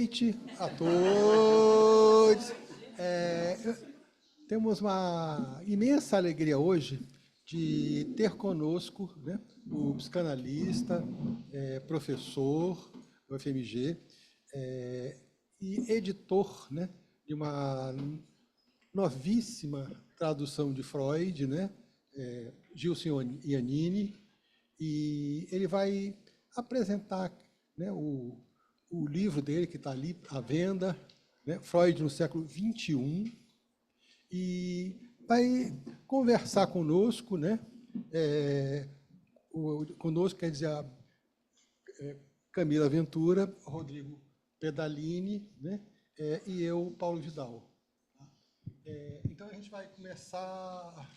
noite a todos. Temos uma imensa alegria hoje de ter conosco, né, o psicanalista, professor do UFMG e editor, né, de uma novíssima tradução de Freud, né, Gilson Iannini, e ele vai apresentar, né, o livro dele, que está ali à venda, né, Freud no século XXI, e vai conversar conosco, né, conosco quer dizer a Camila Ventura, Rodrigo Pedalini, né, e eu, Paulo Vidal. Então, a gente vai começar,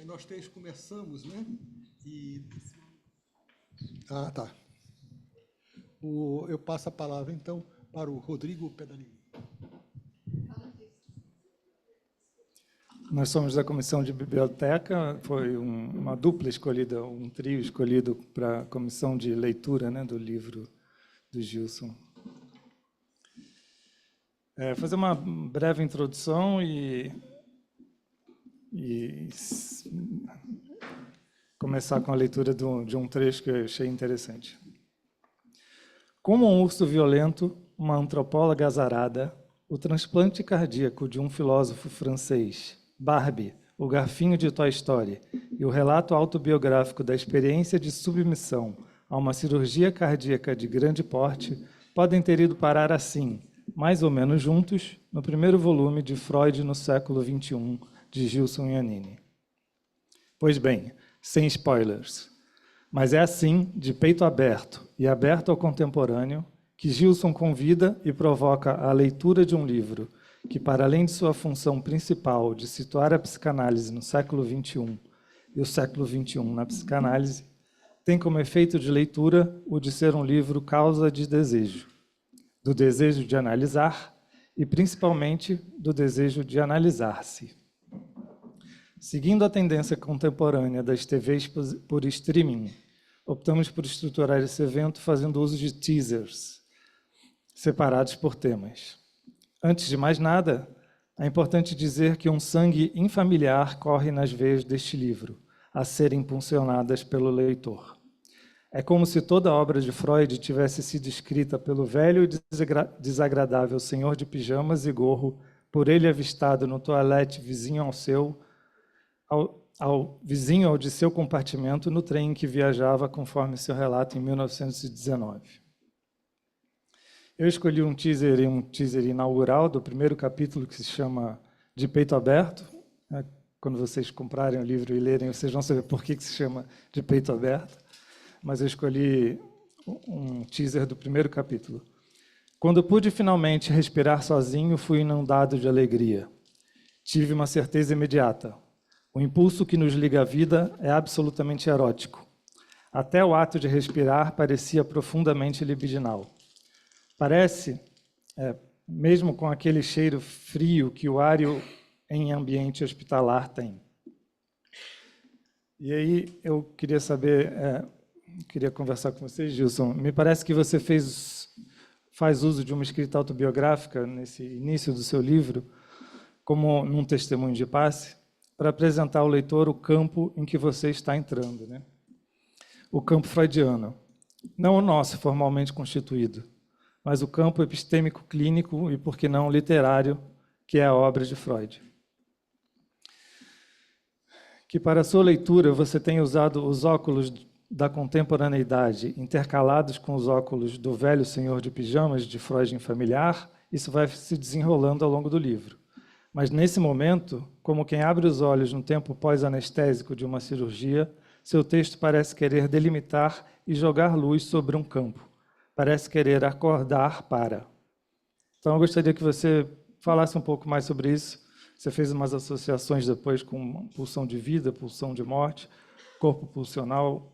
nós três começamos, né? Tá. Eu passo a palavra, então, para o Rodrigo Pedalini. Nós somos da Comissão de Biblioteca, foi uma dupla escolhida, um trio escolhido para a comissão de leitura, né, do livro do Gilson. Fazer uma breve introdução e começar com a leitura de um trecho que eu achei interessante. Como um urso violento, uma antropóloga azarada, o transplante cardíaco de um filósofo francês, Barbie, o garfinho de Toy Story, e o relato autobiográfico da experiência de submissão a uma cirurgia cardíaca de grande porte podem ter ido parar assim, mais ou menos juntos, no primeiro volume de Freud no século XXI, de Gilson Iannini. Pois bem, sem spoilers, mas é assim, de peito aberto e aberto ao contemporâneo, que Gilson convida e provoca a leitura de um livro que, para além de sua função principal de situar a psicanálise no século XXI e o século XXI na psicanálise, tem como efeito de leitura o de ser um livro causa de desejo, do desejo de analisar e, principalmente, do desejo de analisar-se. Seguindo a tendência contemporânea das TVs por streaming, optamos por estruturar esse evento fazendo uso de teasers, separados por temas. Antes de mais nada, é importante dizer que um sangue infamiliar corre nas veias deste livro, a serem impulsionadas pelo leitor. É como se toda a obra de Freud tivesse sido escrita pelo velho e desagradável senhor de pijamas e gorro, por ele avistado no toalete vizinho ao de seu compartimento no trem em que viajava, conforme seu relato em 1919. Eu escolhi um teaser inaugural do primeiro capítulo, que se chama De Peito Aberto. Quando vocês comprarem o livro e lerem, vocês vão saber por que se chama De Peito Aberto. Mas eu escolhi um teaser do primeiro capítulo. Quando pude finalmente respirar sozinho, fui inundado de alegria. Tive uma certeza imediata. O impulso que nos liga à vida é absolutamente erótico. Até o ato de respirar parecia profundamente libidinal. Parece, mesmo com aquele cheiro frio que o ar em ambiente hospitalar tem. E aí eu queria saber, queria conversar com você, Gilson. Me parece que você faz uso de uma escrita autobiográfica nesse início do seu livro, como num testemunho de passe, para apresentar ao leitor o campo em que você está entrando, né? O campo freudiano. Não o nosso, formalmente constituído, mas o campo epistêmico clínico e, por que não, literário, que é a obra de Freud. Que para a sua leitura você tenha usado os óculos da contemporaneidade intercalados com os óculos do velho senhor de pijamas de Freud em Familiar, isso vai se desenrolando ao longo do livro. Mas, nesse momento, como quem abre os olhos no tempo pós-anestésico de uma cirurgia, seu texto parece querer delimitar e jogar luz sobre um campo. Parece querer acordar para. Então, eu gostaria que você falasse um pouco mais sobre isso. Você fez umas associações depois com pulsão de vida, pulsão de morte, corpo pulsional,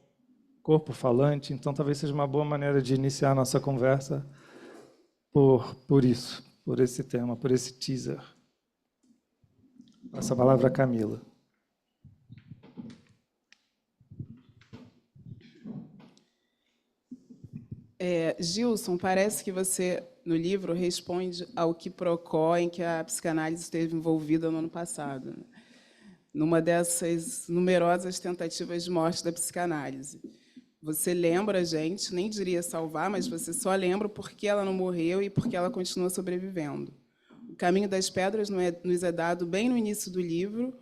corpo falante. Então, talvez seja uma boa maneira de iniciar a nossa conversa por isso, por esse tema, por esse teaser. Essa palavra a Camila. Gilson, parece que você, no livro, responde ao quiprocó em que a psicanálise esteve envolvida no ano passado, né? Numa dessas numerosas tentativas de morte da psicanálise. Você lembra a gente, nem diria salvar, mas você só lembra porque ela não morreu e porque ela continua sobrevivendo. O caminho das pedras nos é dado bem no início do livro,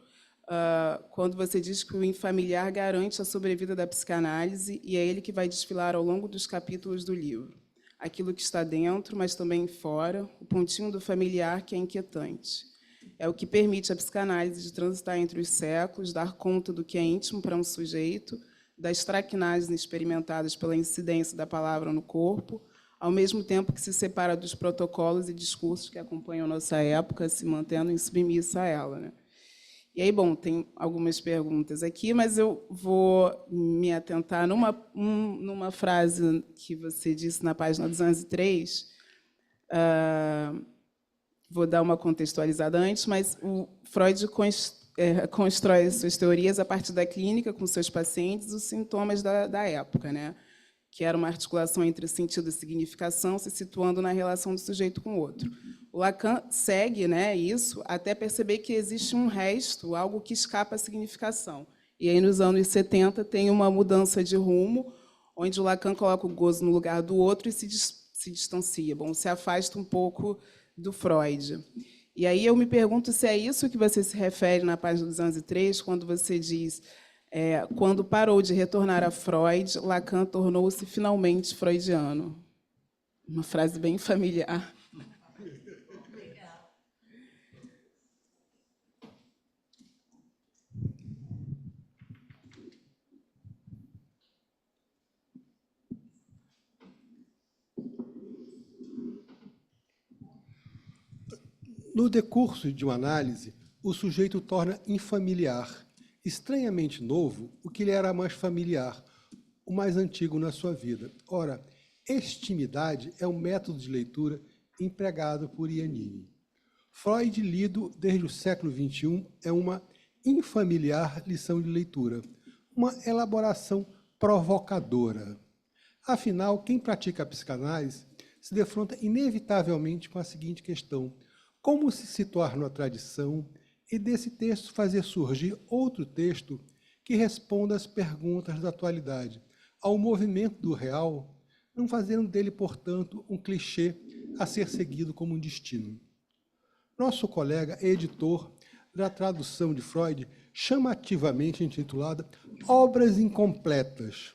quando você diz que o infamiliar garante a sobrevida da psicanálise e é ele que vai desfilar ao longo dos capítulos do livro. Aquilo que está dentro, mas também fora, o pontinho do familiar que é inquietante. É o que permite à psicanálise de transitar entre os séculos, dar conta do que é íntimo para um sujeito, das traquinagens experimentadas pela incidência da palavra no corpo, ao mesmo tempo que se separa dos protocolos e discursos que acompanham nossa época, se mantendo insubmissa a ela, né? E aí, bom, tem algumas perguntas aqui, mas eu vou me atentar numa frase que você disse na página 203. Vou dar uma contextualizada antes, mas o Freud constrói suas teorias a partir da clínica com seus pacientes, os sintomas da época, né? Que era uma articulação entre sentido e significação, se situando na relação do sujeito com o outro. O Lacan segue, né, isso até perceber que existe um resto, algo que escapa à significação. E aí, nos anos 70, tem uma mudança de rumo, onde o Lacan coloca o gozo no lugar do outro e se distancia, bom, se afasta um pouco do Freud. E aí eu me pergunto se é isso que você se refere na página 203, quando você diz, quando parou de retornar a Freud, Lacan tornou-se finalmente freudiano. Uma frase bem familiar. No decurso de uma análise, o sujeito torna infamiliar, estranhamente novo, o que lhe era mais familiar, o mais antigo na sua vida. Ora, estimidade é um método de leitura empregado por Iannini. Freud, lido desde o século XXI, é uma infamiliar lição de leitura, uma elaboração provocadora. Afinal, quem pratica a psicanálise se defronta inevitavelmente com a seguinte questão: como se situar na tradição e desse texto fazer surgir outro texto que responda às perguntas da atualidade, ao movimento do real, não fazendo dele, portanto, um clichê a ser seguido como um destino. Nosso colega editor da tradução de Freud, chamativamente intitulada Obras Incompletas,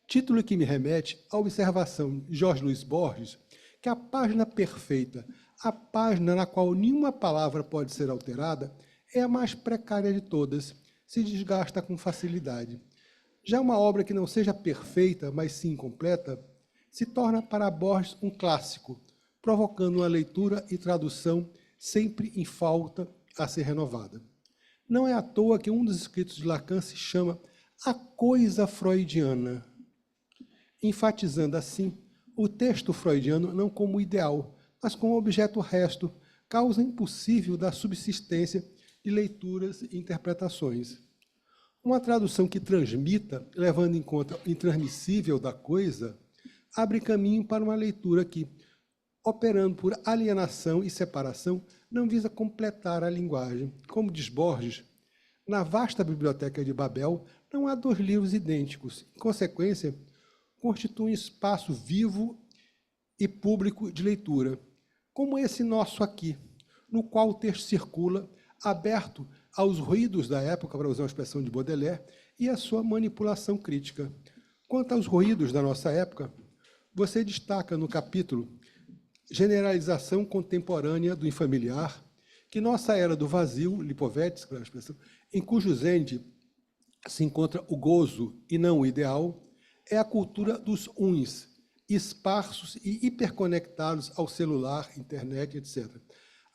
título que me remete à observação de Jorge Luiz Borges, que a página perfeita, a página na qual nenhuma palavra pode ser alterada, é a mais precária de todas, se desgasta com facilidade. Já uma obra que não seja perfeita, mas sim completa, se torna para Borges um clássico, provocando uma leitura e tradução sempre em falta a ser renovada. Não é à toa que um dos escritos de Lacan se chama A Coisa Freudiana, enfatizando assim o texto freudiano não como ideal, mas como objeto resto, causa impossível da subsistência de leituras e interpretações. Uma tradução que transmita, levando em conta o intransmissível da coisa, abre caminho para uma leitura que, operando por alienação e separação, não visa completar a linguagem. Como diz Borges, na vasta biblioteca de Babel não há dois livros idênticos. Em consequência, constitui um espaço vivo e público de leitura, como esse nosso aqui, no qual o texto circula, aberto aos ruídos da época, para usar uma expressão de Baudelaire, e a sua manipulação crítica. Quanto aos ruídos da nossa época, você destaca no capítulo Generalização Contemporânea do Infamiliar, que nossa era do vazio, Lipovetsky, em cujo zende se encontra o gozo e não o ideal, é a cultura dos uns, esparsos e hiperconectados ao celular, internet, etc.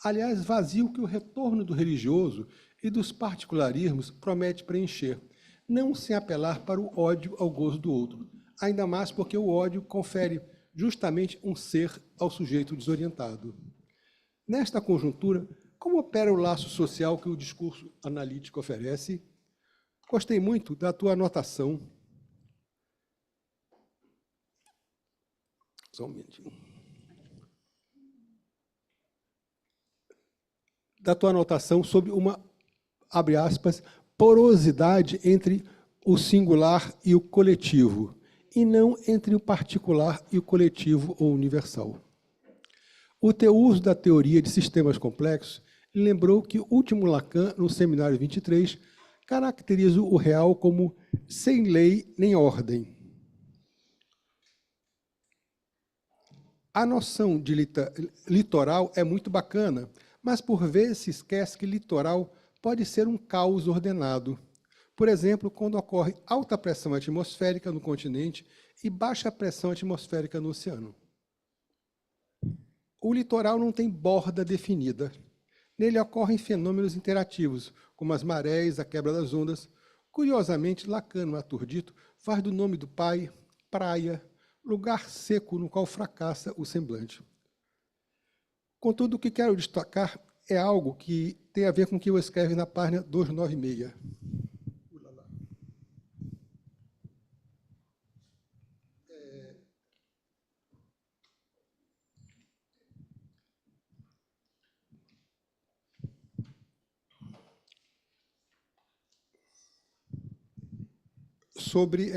Aliás, vazio que o retorno do religioso e dos particularismos promete preencher, não sem apelar para o ódio ao gozo do outro, ainda mais porque o ódio confere justamente um ser ao sujeito desorientado. Nesta conjuntura, como opera o laço social que o discurso analítico oferece? Gostei muito da tua anotação. Só um minutinho. Da tua anotação sobre uma, abre aspas, porosidade entre o singular e o coletivo, e não entre o particular e o coletivo ou universal. O teu uso da teoria de sistemas complexos lembrou que o último Lacan, no Seminário 23, caracteriza o real como sem lei nem ordem. A noção de litoral é muito bacana, mas por vezes se esquece que litoral pode ser um caos ordenado. Por exemplo, quando ocorre alta pressão atmosférica no continente e baixa pressão atmosférica no oceano. O litoral não tem borda definida. Nele ocorrem fenômenos interativos, como as marés, a quebra das ondas. Curiosamente, Lacan, no Arthur Dito, faz do nome do pai praia, lugar seco no qual fracassa o semblante. Contudo, o que quero destacar é algo que tem a ver com o que eu escrevo na página 296. Sobre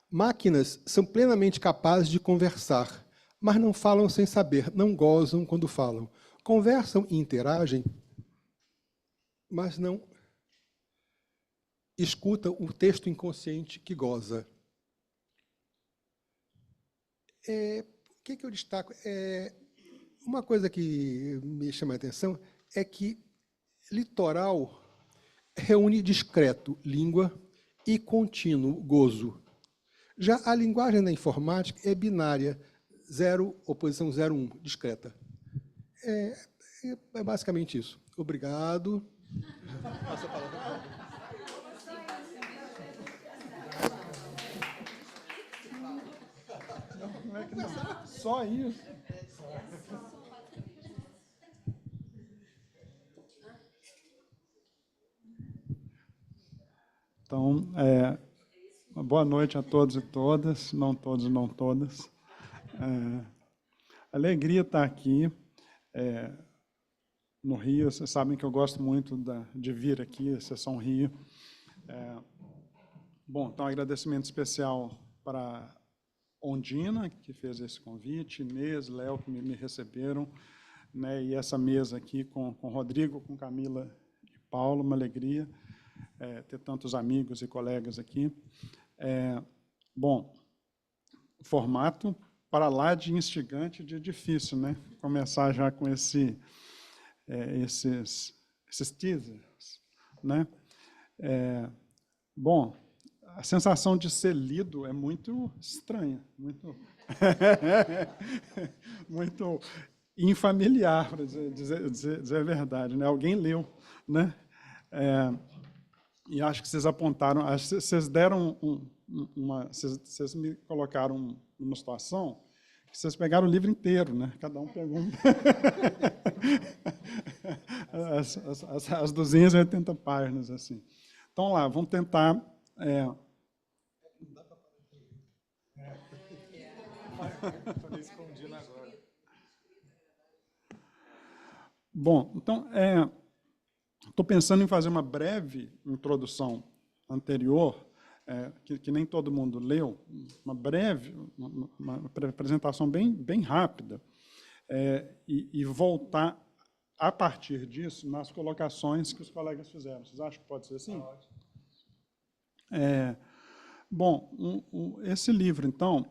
máquinas são plenamente capazes de conversar, mas não falam sem saber, não gozam quando falam. Conversam e interagem, mas não escutam o texto inconsciente que goza. O que eu destaco? Uma coisa que me chama a atenção é que litoral reúne discreto, língua, e contínuo, gozo. Já a linguagem da informática é binária, 0, oposição 0, 1, discreta. É basicamente isso. Obrigado. Passa a palavra. Não é que não. Só isso. Então, uma boa noite a todos e todas, não todos e não todas. Alegria estar aqui no Rio. Vocês sabem que eu gosto muito de vir aqui, a Sessão Rio. Bom, então, agradecimento especial para Ondina, que fez esse convite, Inês, Léo, que me receberam, né, e essa mesa aqui com Rodrigo, com Camila e Paulo, uma alegria ter tantos amigos e colegas aqui. Bom, formato para lá de instigante, de difícil, né? Começar já com esses teasers, né? Bom, a sensação de ser lido é muito estranha, muito, muito infamiliar, para dizer a verdade, né? Alguém leu, né? E acho que vocês apontaram, acho que vocês deram vocês me colocaram numa situação que vocês pegaram o livro inteiro, né? Cada um pegou as 280 páginas, assim. Então, lá, vamos tentar... Falei escondido agora. Bom, então, estou pensando em fazer uma breve introdução anterior, que nem todo mundo leu, uma breve, uma apresentação bem rápida, e voltar, a partir disso, nas colocações que os colegas fizeram. Vocês acham que pode ser assim? Bom, esse livro, então,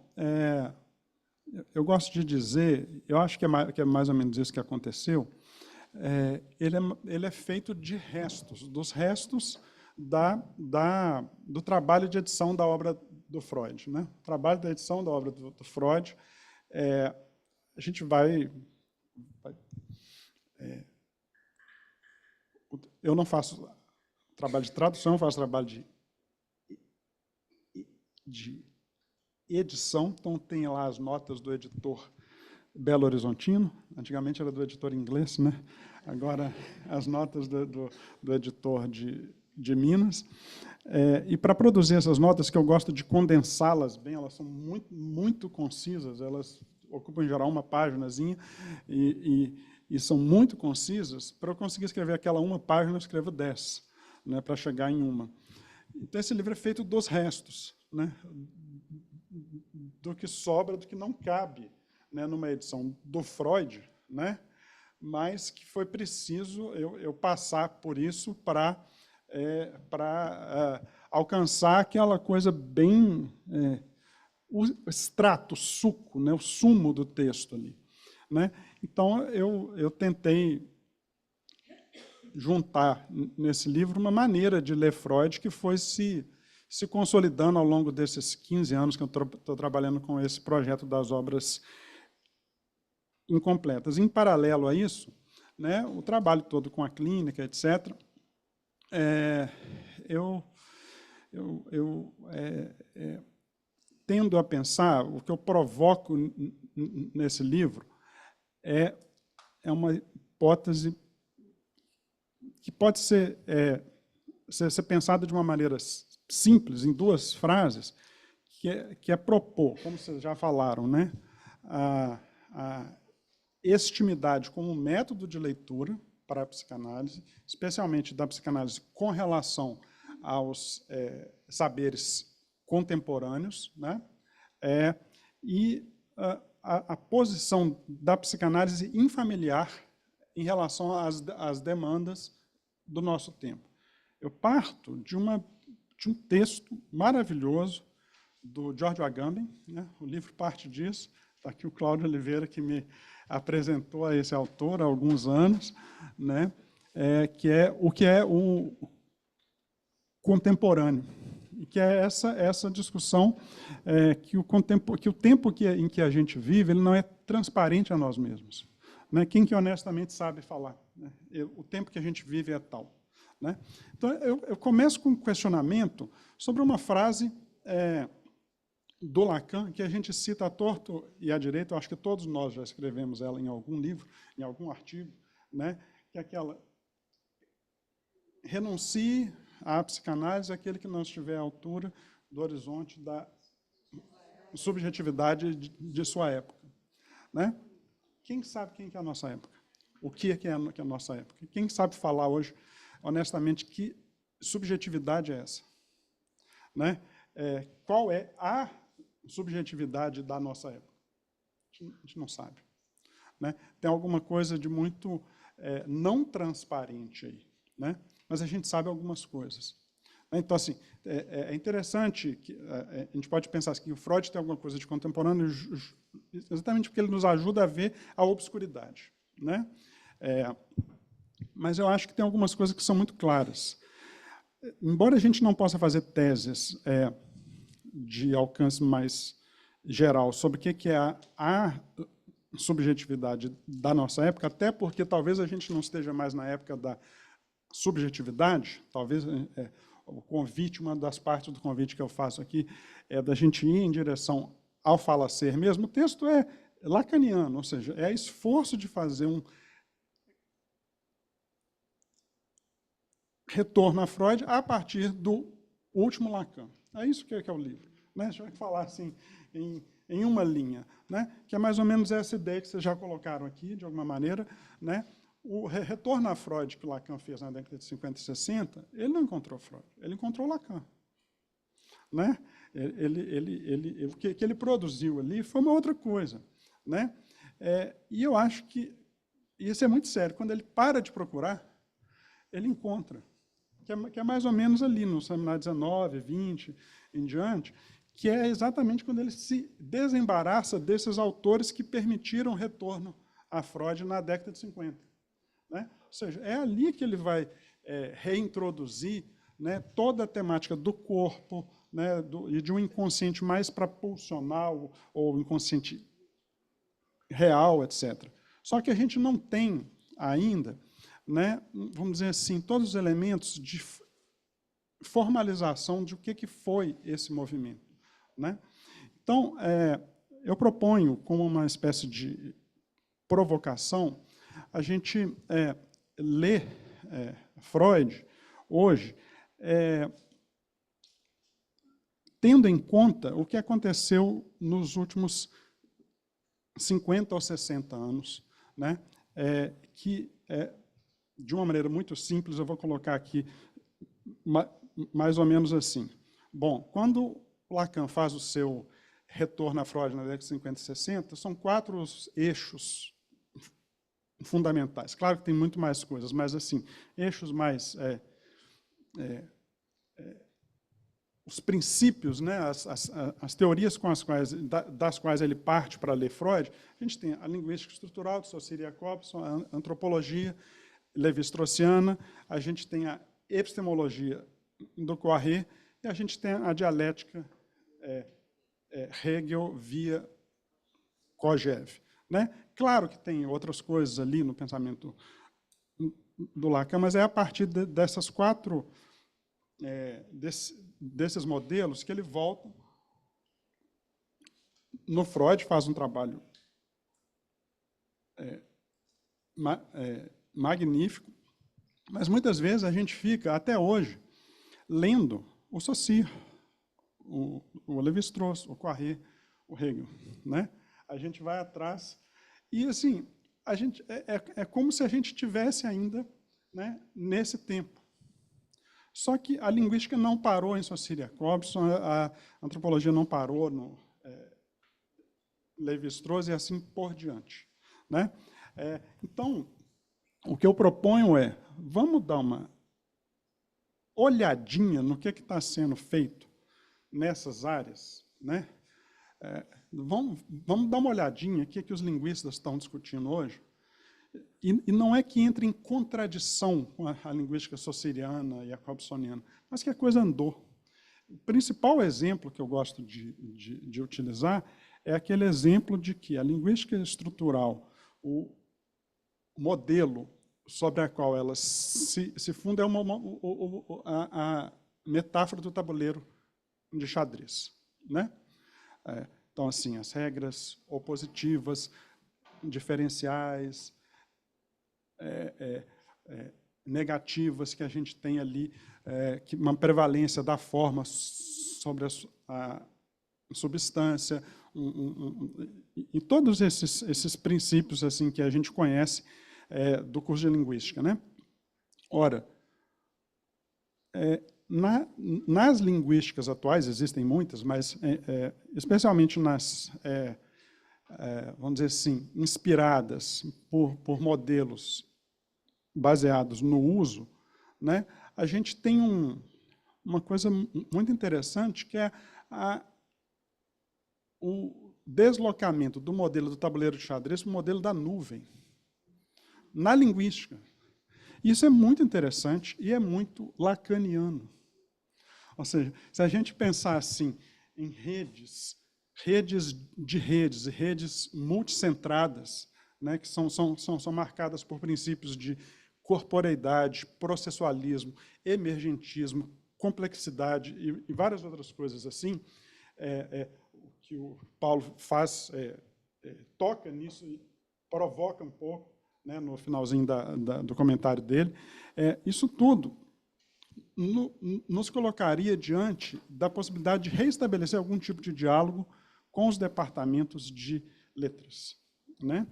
eu gosto de dizer, eu acho que é mais ou menos isso que aconteceu, ele é feito de restos, dos restos do trabalho de edição da obra do Freud, né? O trabalho da edição da obra do Freud, a gente eu não faço trabalho de tradução, eu faço trabalho de edição, então tem lá as notas do editor Belo Horizontino, antigamente era do editor inglês, né? Agora as notas do editor de Minas. E para produzir essas notas, que eu gosto de condensá-las bem, elas são muito, muito concisas, elas ocupam, em geral, uma páginazinha, e são muito concisas. Para eu conseguir escrever aquela uma página, eu escrevo 10, né, para chegar em uma. Então, esse livro é feito dos restos, né, do que sobra, do que não cabe, né, numa edição do Freud, né, mas que foi preciso eu passar por isso para alcançar aquela coisa bem... o extrato, o suco, né, o sumo do texto ali, né? Então, eu tentei juntar nesse livro uma maneira de ler Freud que foi se consolidando ao longo desses 15 anos que eu estou trabalhando com esse projeto das obras incompletas. Em paralelo a isso, né, o trabalho todo com a clínica, etc., eu tendo a pensar, o que eu provoco nesse livro é uma hipótese que pode ser pensada de uma maneira simples, em 2 frases, que é propor, como vocês já falaram, né, a estimidade como método de leitura para a psicanálise, especialmente da psicanálise com relação aos saberes contemporâneos, né? E a posição da psicanálise infamiliar em relação às demandas do nosso tempo. Eu parto de um texto maravilhoso do George Agamben, né? O livro parte disso. Está aqui o Cláudio Oliveira, que me apresentou a esse autor há alguns anos, né? Que é o contemporâneo, e que é essa discussão que o tempo em que a gente vive ele não é transparente a nós mesmos, né? Quem que honestamente sabe falar, né? O tempo que a gente vive é tal, né? Então, eu começo com um questionamento sobre uma frase do Lacan, que a gente cita à torto e à direita, eu acho que todos nós já escrevemos ela em algum livro, em algum artigo, né? Que é aquela: renuncie à psicanálise aquele que não estiver à altura do horizonte da subjetividade de sua época, né? Quem sabe quem que é a nossa época? O que é a nossa época? Quem sabe falar hoje, honestamente, que subjetividade é essa? Né? Qual é a subjetividade da nossa época? A gente não sabe, né? Tem alguma coisa de muito não transparente aí, né? Mas a gente sabe algumas coisas. Então, assim, é interessante que a gente pode pensar que o Freud tem alguma coisa de contemporâneo exatamente porque ele nos ajuda a ver a obscuridade, né? Mas eu acho que tem algumas coisas que são muito claras. Embora a gente não possa fazer teses de alcance mais geral sobre o que é a subjetividade da nossa época, até porque talvez a gente não esteja mais na época da subjetividade, talvez o convite, uma das partes do convite que eu faço aqui é da gente ir em direção ao falacer mesmo. O texto é lacaniano, ou seja, é esforço de fazer um retorno a Freud a partir do último Lacan. É isso que é o livro, né? A gente vai falar assim, em uma linha, né? Que é mais ou menos essa ideia que vocês já colocaram aqui, de alguma maneira, né? O retorno a Freud que o Lacan fez na década de 50 e 60, ele não encontrou Freud, ele encontrou Lacan, né? O que ele produziu ali foi uma outra coisa, né? E eu acho que isso é muito sério. Quando ele para de procurar, ele encontra, que é mais ou menos ali, no seminário 19, 20, em diante, que é exatamente quando ele se desembaraça desses autores que permitiram o retorno a Freud na década de 50. Né? Ou seja, é ali que ele vai reintroduzir, né, toda a temática do corpo, né, e de um inconsciente mais para pulsional, ou inconsciente real, etc. Só que a gente não tem ainda, né, vamos dizer assim, todos os elementos de formalização de o que foi esse movimento, né? Então, eu proponho, como uma espécie de provocação, a gente ler Freud hoje tendo em conta o que aconteceu nos últimos 50 ou 60 anos, né? Que, de uma maneira muito simples, eu vou colocar aqui mais ou menos assim. Bom, quando Lacan faz o seu retorno à Freud na década de 50 e 60, são 4 os eixos fundamentais. Claro que tem muito mais coisas, mas, assim, eixos mais... os princípios, né, as teorias das quais ele parte para ler Freud, a gente tem a linguística estrutural de Saussure e Jacobson, a antropologia levi-straussiana, a gente tem a epistemologia do Poiré e a gente tem a dialética Hegel via Kojève, né? Claro que tem outras coisas ali no pensamento do Lacan, mas é a partir dessas 4 desses modelos que ele volta no Freud, faz um trabalho magnífico, mas muitas vezes a gente fica, até hoje, lendo o Saussure, o Lévi-Strauss, o Poiré, o Hegel, né? A gente vai atrás e, assim, é como se a gente tivesse ainda, né, nesse tempo. Só que a linguística não parou em Saussure e Jacobson, a antropologia não parou no Lévi-Strauss e assim por diante, né? Então, o que eu proponho vamos dar uma olhadinha no que está sendo feito nessas áreas, né? Vamos dar uma olhadinha o que os linguistas estão discutindo hoje, e não é que entre em contradição com a linguística saussuriana e jacobsoniana, mas que a coisa andou. O principal exemplo que eu gosto de utilizar é aquele exemplo de que a linguística estrutural, o modelo sobre a qual ela se funda é a metáfora do tabuleiro de xadrez, né? Então, assim, as regras opositivas, diferenciais, negativas que a gente tem ali, uma prevalência da forma sobre a substância, e todos esses princípios assim que a gente conhece do curso de linguística, né? Ora, nas linguísticas atuais, existem muitas, mas especialmente nas, vamos dizer assim, inspiradas por modelos baseados no uso, né, a gente tem uma coisa muito interessante, que é o deslocamento do modelo do tabuleiro de xadrez para o modelo da nuvem, na linguística. Isso é muito interessante e é muito lacaniano. Ou seja, se a gente pensar assim em redes de redes e redes multicentradas, né, que são marcadas por princípios de corporeidade, processualismo, emergentismo, complexidade e várias outras coisas assim, o que o Paulo faz, toca nisso e provoca um pouco, né, no finalzinho do comentário dele. Isso tudo nos colocaria diante da possibilidade de reestabelecer algum tipo de diálogo com os departamentos de letras, né?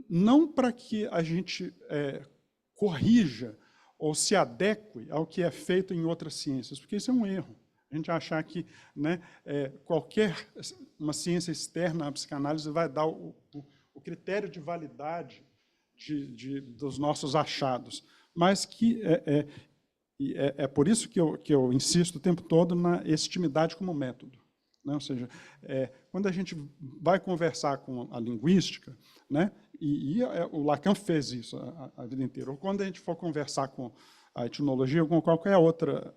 Não para que a gente corrija ou se adeque ao que é feito em outras ciências, porque isso é um erro. A gente achar que, né, uma ciência externa à psicanálise vai dar o critério de validade dos nossos achados, mas que é por isso que eu insisto o tempo todo na estimidade como método, né? Ou seja, quando a gente vai conversar com a linguística, né, o Lacan fez isso a vida inteira, ou quando a gente for conversar com a etnologia ou com qualquer outra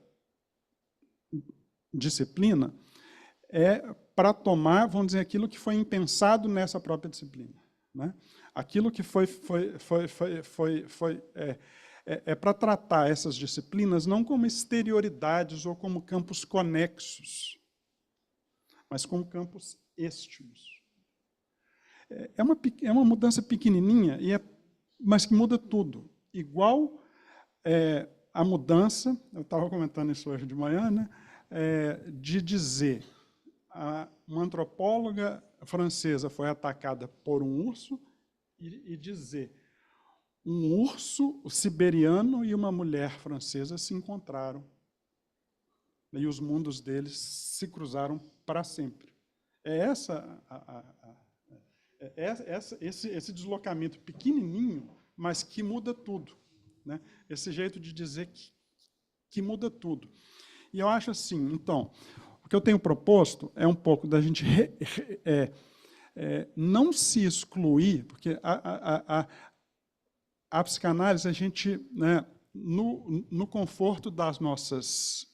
disciplina, para tomar, vamos dizer, aquilo que foi impensado nessa própria disciplina, né? Aquilo que para tratar essas disciplinas não como exterioridades ou como campos conexos, mas como campos éstimos. É uma mudança pequenininha, mas que muda tudo. Igual a mudança, eu estava comentando isso hoje de manhã, né, de dizer, uma antropóloga francesa foi atacada por um urso, e dizer, um urso siberiano e uma mulher francesa se encontraram, e os mundos deles se cruzaram para sempre. É esse deslocamento pequenininho, mas que muda tudo, né? Esse jeito de dizer que muda tudo. E eu acho assim, então, o que eu tenho proposto é um pouco da gente não se excluir, porque a psicanálise, a gente, né, no conforto das nossas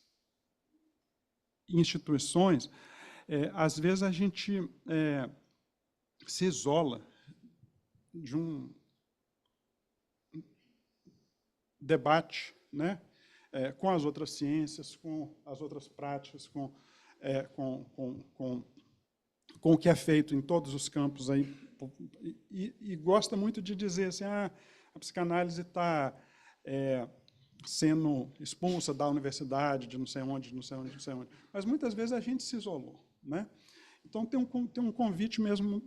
instituições, às vezes a gente se isola de um debate, né, com as outras ciências, com as outras práticas, com o que é feito em todos os campos aí, e gosta muito de dizer assim, a psicanálise está sendo expulsa da universidade, de não sei onde, não sei onde, não sei onde. Mas muitas vezes a gente se isolou, né? Então tem um convite mesmo,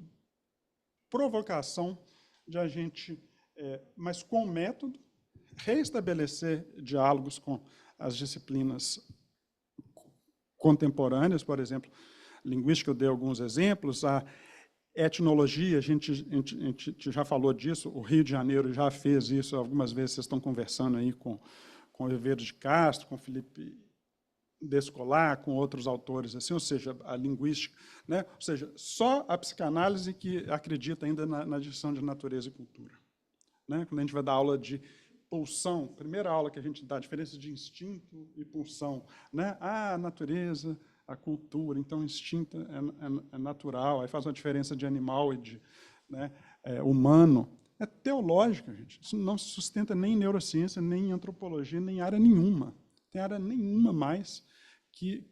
provocação de a gente, mas com método, reestabelecer diálogos com as disciplinas contemporâneas, por exemplo, linguística, eu dei alguns exemplos, a etnologia, a gente já falou disso, o Rio de Janeiro já fez isso, algumas vezes vocês estão conversando aí com o Ribeiro de Castro, com o Felipe Descolar, com outros autores, assim, ou seja, a linguística, né? Ou seja, só a psicanálise que acredita ainda na distinção de natureza e cultura. Né? Quando a gente vai dar aula de pulsão, primeira aula que a gente dá, a diferença de instinto e pulsão, né? A natureza, a cultura, então instinto é natural, aí faz uma diferença de animal e de, né, humano. É teológica, gente. Isso não se sustenta nem em neurociência, nem em antropologia, nem em área nenhuma. Tem área nenhuma mais que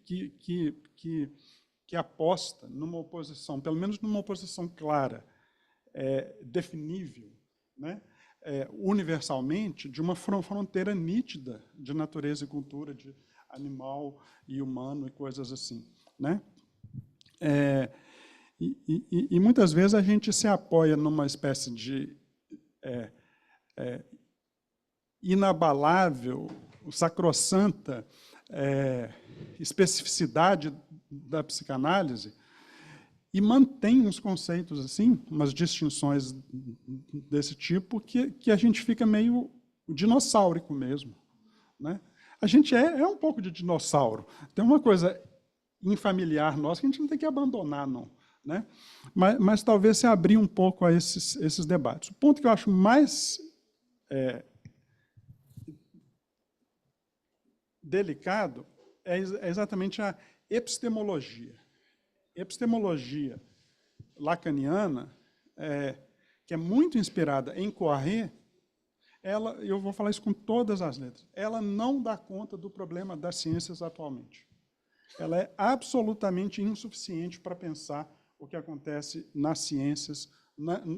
aposta numa oposição, pelo menos numa oposição clara, definível, né? Universalmente, de uma fronteira nítida de natureza e cultura, de animal e humano e coisas assim, né? E muitas vezes a gente se apoia numa espécie de inabalável, sacrossanta especificidade da psicanálise e mantém uns conceitos assim, umas distinções desse tipo que a gente fica meio dinossáurico mesmo, né? A gente é um pouco de dinossauro. Tem uma coisa infamiliar nossa que a gente não tem que abandonar, não, né? Mas talvez se abrir um pouco a esses debates. O ponto que eu acho mais delicado é exatamente a epistemologia. Epistemologia lacaniana, que é muito inspirada em Poiré, eu vou falar isso com todas as letras, ela não dá conta do problema das ciências atualmente. Ela é absolutamente insuficiente para pensar o que acontece nas ciências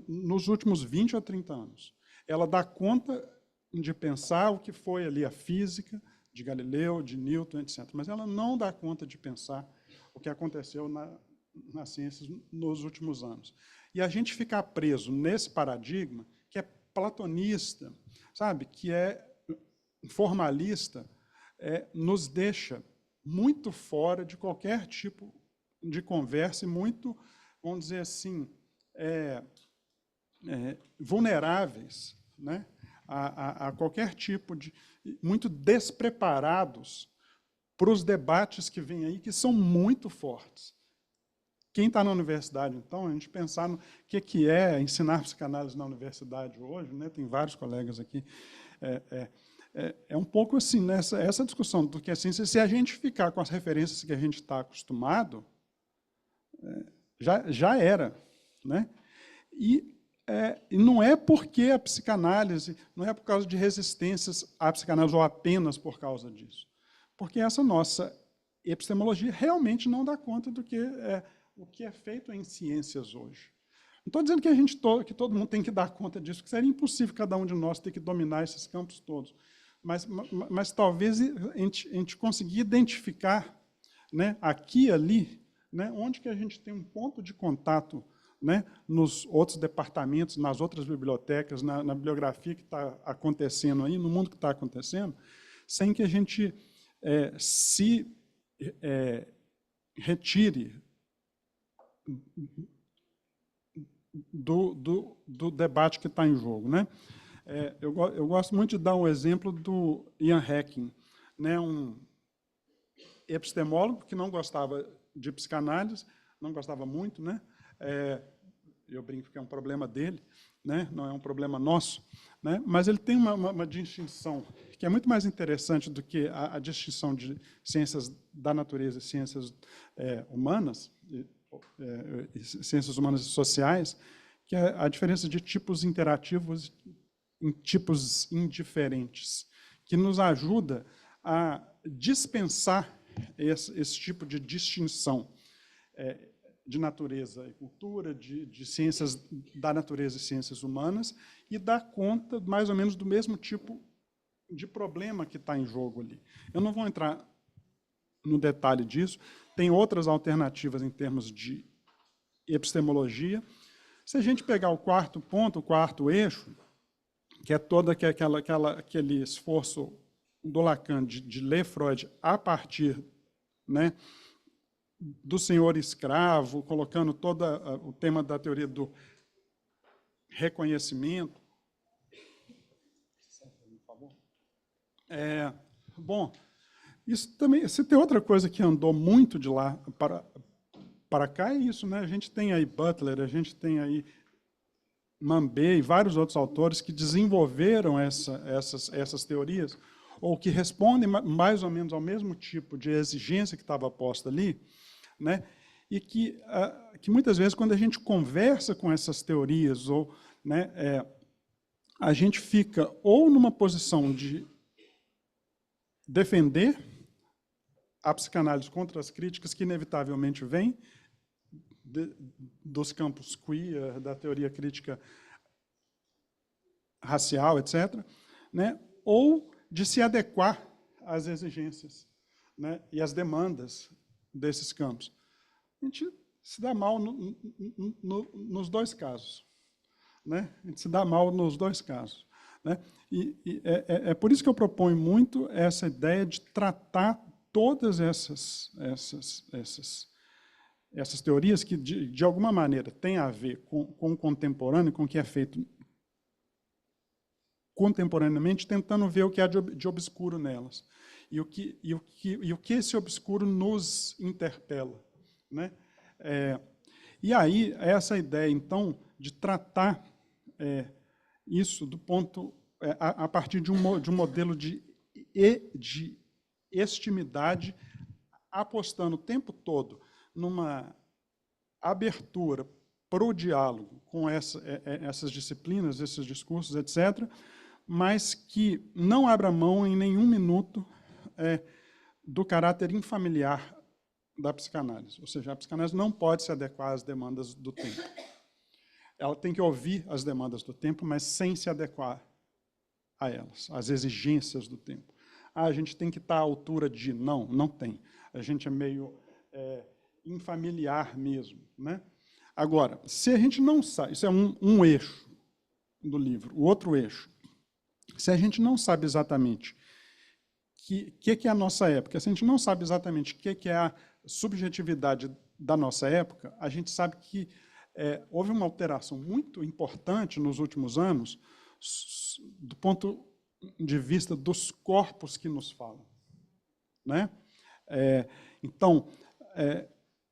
nos últimos 20 ou 30 anos. Ela dá conta de pensar o que foi ali a física de Galileu, de Newton, etc. Mas ela não dá conta de pensar o que aconteceu nas ciências nos últimos anos. E a gente ficar preso nesse paradigma, que é platonista, sabe, que é formalista, nos deixa muito fora de qualquer tipo de conversa e muito, vamos dizer assim, vulneráveis, né, a qualquer tipo de... muito despreparados para os debates que vêm aí, que são muito fortes. Quem está na universidade, então, a gente pensar no que é ensinar psicanálise na universidade hoje, né? Tem vários colegas aqui, é um pouco assim, né? essa discussão, porque assim, se a gente ficar com as referências que a gente está acostumado, já era, né? E não é porque a psicanálise, não é por causa de resistências à psicanálise ou apenas por causa disso, porque essa nossa epistemologia realmente não dá conta do que o que é feito em ciências hoje. Não estou dizendo que todo mundo tem que dar conta disso, porque seria impossível cada um de nós ter que dominar esses campos todos. mas talvez a gente conseguir identificar, né, aqui e ali, né, onde que a gente tem um ponto de contato, né, nos outros departamentos, nas outras bibliotecas, na bibliografia que está acontecendo aí, no mundo que está acontecendo, sem que a gente se retire do debate que está em jogo, né? Eu gosto muito de dar um exemplo do Ian Hacking, né, um epistemólogo que não gostava de psicanálise, não gostava muito, né? Eu brinco que é um problema dele, né? Não é um problema nosso, né? Mas ele tem uma distinção que é muito mais interessante do que a distinção de ciências da natureza e ciências humanas, ciências humanas e sociais, que é a diferença de tipos interativos em tipos indiferentes, que nos ajuda a dispensar esse tipo de distinção de natureza e cultura, de ciências da natureza e ciências humanas, e dar conta mais ou menos do mesmo tipo de problema que está em jogo ali. Eu não vou entrar no detalhe disso, tem outras alternativas em termos de epistemologia. Se a gente pegar o quarto ponto, o quarto eixo, que é todo aquele esforço do Lacan de ler Freud a partir, né, do senhor escravo, colocando todo o tema da teoria do reconhecimento. Bom, isso também, se tem outra coisa que andou muito de lá para cá, é isso, né? A gente tem aí Butler, a gente tem aí Mambé e vários outros autores que desenvolveram essas teorias, ou que respondem mais ou menos ao mesmo tipo de exigência que estava posta ali, né? E que muitas vezes, quando a gente conversa com essas teorias, ou, né, a gente fica ou numa posição de defender a psicanálise contra as críticas que inevitavelmente vêm dos campos queer, da teoria crítica racial, etc., né? Ou de se adequar às exigências, né, e às demandas desses campos. A gente se dá mal nos dois casos, né? A gente se dá mal nos dois casos, né? E é por isso que eu proponho muito essa ideia de tratar todas essas teorias que, de alguma maneira, têm a ver com o contemporâneo, com o que é feito contemporaneamente, tentando ver o que há de obscuro nelas. E o que esse obscuro nos interpela, né? E aí, essa ideia, então, de tratar isso do ponto, a partir de um modelo de extimidade, apostando o tempo todo numa abertura para o diálogo com essas disciplinas, esses discursos, etc., mas que não abra mão em nenhum minuto do caráter infamiliar da psicanálise. Ou seja, a psicanálise não pode se adequar às demandas do tempo. Ela tem que ouvir as demandas do tempo, mas sem se adequar a elas, às exigências do tempo. A gente tem que estar à altura de... Não tem. A gente é meio infamiliar mesmo, né? Agora, se a gente não sabe... Isso é um eixo do livro. O outro eixo, se a gente não sabe exatamente o que é a nossa época, se a gente não sabe exatamente o que é a subjetividade da nossa época, a gente sabe que houve uma alteração muito importante nos últimos anos do ponto de vista dos corpos que nos falam, né? Então,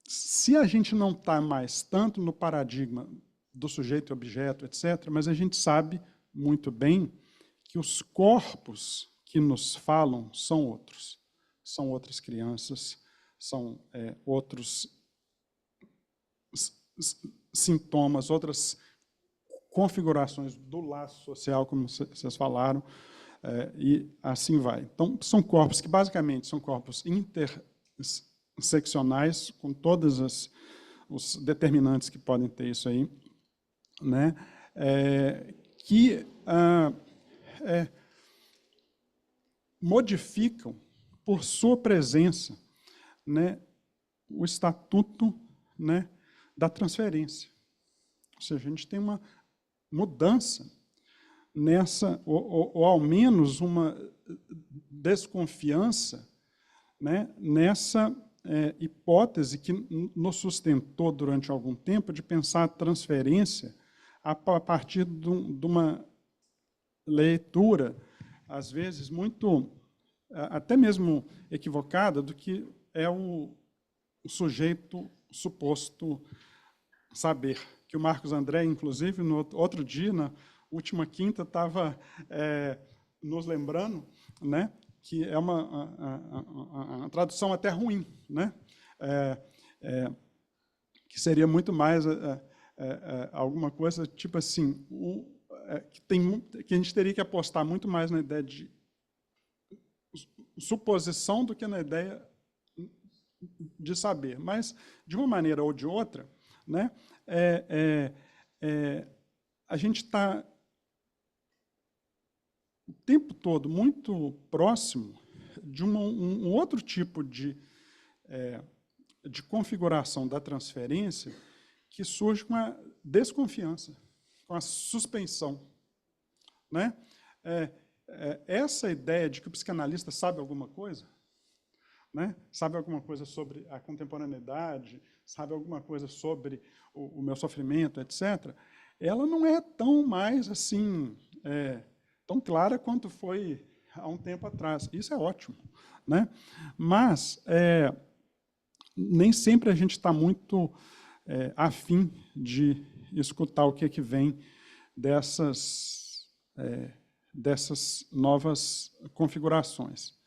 se a gente não está mais tanto no paradigma do sujeito e objeto, etc., mas a gente sabe muito bem que os corpos que nos falam são outros. São outras crianças, são outros sintomas, outras configurações do laço social, como vocês falaram, e assim vai. Então, são corpos que, basicamente, são corpos interseccionais, com todos os determinantes que podem ter isso aí, né? Que modificam, por sua presença, né, o estatuto, né, da transferência. Ou seja, a gente tem uma mudança nessa, ou ao menos uma desconfiança, né, nessa hipótese que nos sustentou durante algum tempo de pensar a transferência a partir de uma leitura, às vezes, muito, até mesmo equivocada, do que é o sujeito suposto saber. Que o Marcos André, inclusive, no outro dia, na última quinta, estava nos lembrando, né, que é uma tradução até ruim, né, que seria muito mais alguma coisa tipo assim, que a gente teria que apostar muito mais na ideia de suposição do que na ideia de saber. Mas, de uma maneira ou de outra, né, a gente está o tempo todo muito próximo de um outro tipo de configuração da transferência que surge com a desconfiança, com a suspeição, né? Essa ideia de que o psicanalista sabe alguma coisa, né? Sabe alguma coisa sobre a contemporaneidade, sabe alguma coisa sobre o meu sofrimento, etc., ela não é tão mais assim, tão clara quanto foi há um tempo atrás. Isso é ótimo, né? Mas nem sempre a gente está muito afim de escutar o que é que vem dessas novas configurações.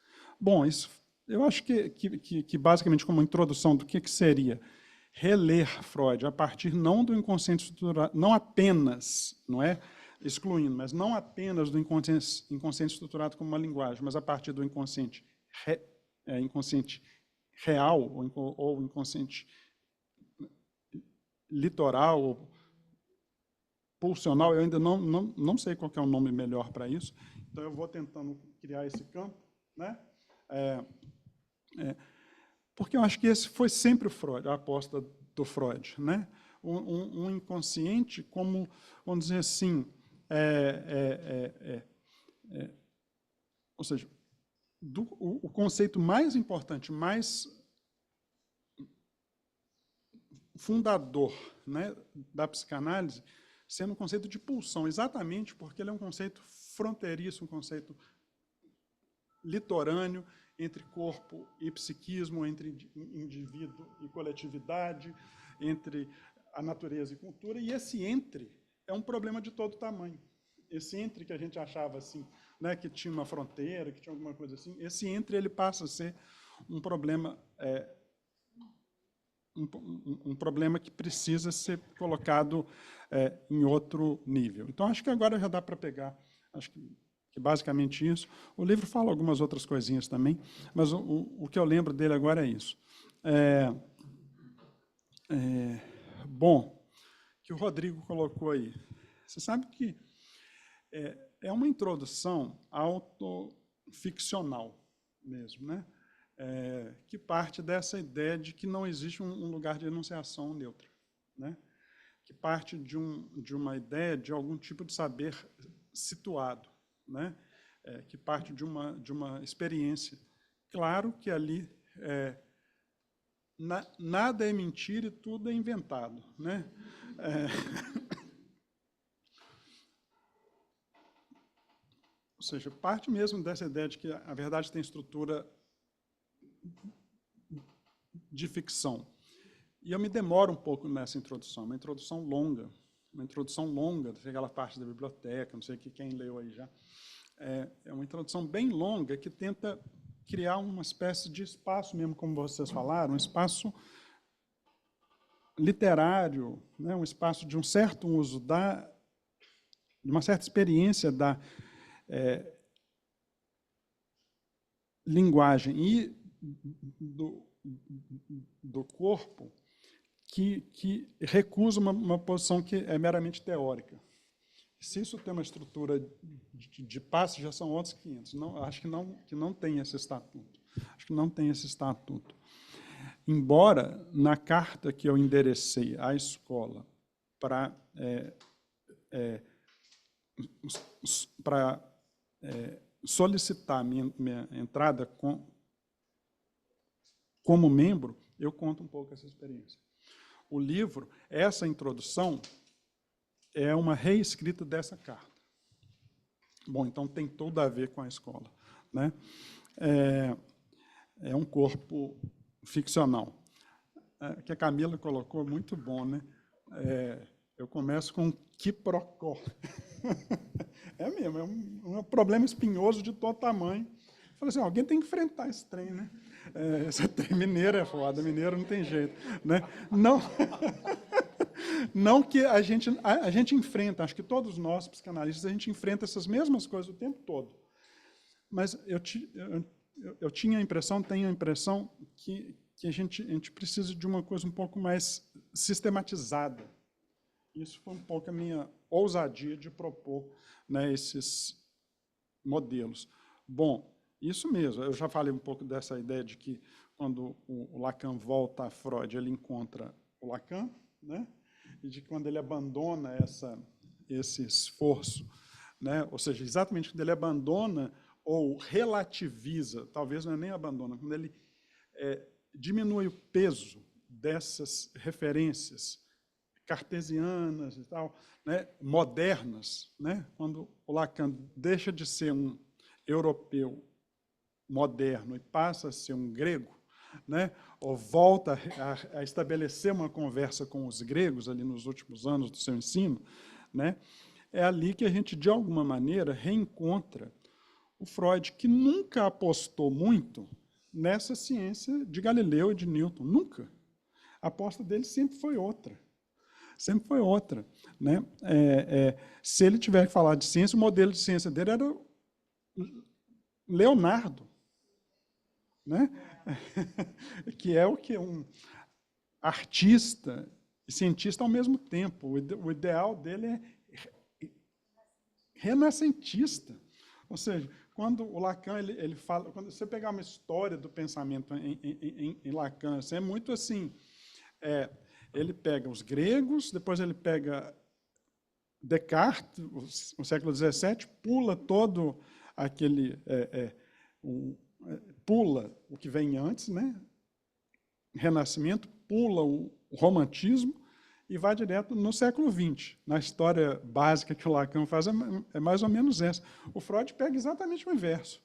Bom, isso eu acho que basicamente, como introdução do que seria reler Freud a partir não do inconsciente estruturado, não apenas, não é excluindo, mas não apenas do inconsciente estruturado como uma linguagem, mas a partir do inconsciente real ou inconsciente litoral, ou pulsional, eu ainda não sei qual que é o nome melhor para isso, então eu vou tentando criar esse campo, né? Porque eu acho que esse foi sempre o Freud, a aposta do Freud, né? Um inconsciente como, vamos dizer assim, ou seja, o conceito mais importante, mais fundador, né, da psicanálise, sendo um conceito de pulsão, exatamente porque ele é um conceito fronteiriço, um conceito litorâneo entre corpo e psiquismo, entre indivíduo e coletividade, entre a natureza e cultura, e esse entre é um problema de todo tamanho. Esse entre que a gente achava assim, né, que tinha uma fronteira, que tinha alguma coisa assim, esse entre ele passa a ser um problema um problema que precisa ser colocado em outro nível. Então, acho que agora já dá para pegar, acho que basicamente isso. O livro fala algumas outras coisinhas também, mas o que eu lembro dele agora é isso. Bom, que o Rodrigo colocou aí. Você sabe que é uma introdução autoficcional mesmo, né? Que parte dessa ideia de que não existe um lugar de enunciação neutra, né? Que parte de uma ideia de algum tipo de saber situado, né? Que parte de uma experiência. Claro que ali nada é mentira e tudo é inventado, né? Ou seja, parte mesmo dessa ideia de que a verdade tem estrutura de ficção. E eu me demoro um pouco nessa introdução, uma introdução longa, daquela parte da biblioteca, não sei quem leu aí já. É uma introdução bem longa que tenta criar uma espécie de espaço mesmo, como vocês falaram, um espaço literário, né, um espaço de um certo uso de uma certa experiência da linguagem e do corpo que recusa uma posição que é meramente teórica. Se isso tem uma estrutura de passe já são outros 500. Não, acho que não tem esse estatuto. Acho que não tem esse estatuto. Embora, na carta que eu enderecei à escola para solicitar minha entrada como membro, eu conto um pouco essa experiência. O livro, essa introdução, é uma reescrita dessa carta. Bom, então tem tudo a ver com a escola, né? É um corpo ficcional. Que a Camila colocou, muito bom, né? Eu começo com quiprocó. É mesmo, é um problema espinhoso de todo tamanho. Falei assim, alguém tem que enfrentar esse trem, né? Esse trem mineiro é foda, mineiro não tem jeito, né? Não, não que a gente enfrenta, acho que todos nós, psicanalistas, a gente enfrenta essas mesmas coisas o tempo todo. Mas eu tinha a impressão, tenho a impressão que a gente precisa de uma coisa um pouco mais sistematizada. Isso foi um pouco a minha ousadia de propor, né, esses modelos. Bom, isso mesmo, eu já falei um pouco dessa ideia de que quando o Lacan volta a Freud, ele encontra o Lacan, né, e de que quando ele abandona esse esforço, né, ou seja, exatamente quando ele abandona ou relativiza, talvez não é nem abandona, quando ele diminui o peso dessas referências cartesianas e tal, né, modernas, né, quando o Lacan deixa de ser um europeu moderno e passa a ser um grego, né, ou volta a estabelecer uma conversa com os gregos ali nos últimos anos do seu ensino, né, é ali que a gente, de alguma maneira, reencontra o Freud, que nunca apostou muito nessa ciência de Galileu e de Newton, nunca. A aposta dele sempre foi outra. Sempre foi outra, né? Se ele tiver que falar de ciência, o modelo de ciência dele era Leonardo, né? Que é o que um artista e cientista ao mesmo tempo. O ideal dele é renascentista. Ou seja, quando o Lacan ele fala, quando você pegar uma história do pensamento em Lacan, é muito assim. Ele pega os gregos, depois ele pega Descartes, o século XVII, pula todo aquele... pula o que vem antes, né? Renascimento, pula o romantismo e vai direto no século XX. Na história básica que o Lacan faz é mais ou menos essa. O Freud pega exatamente o inverso.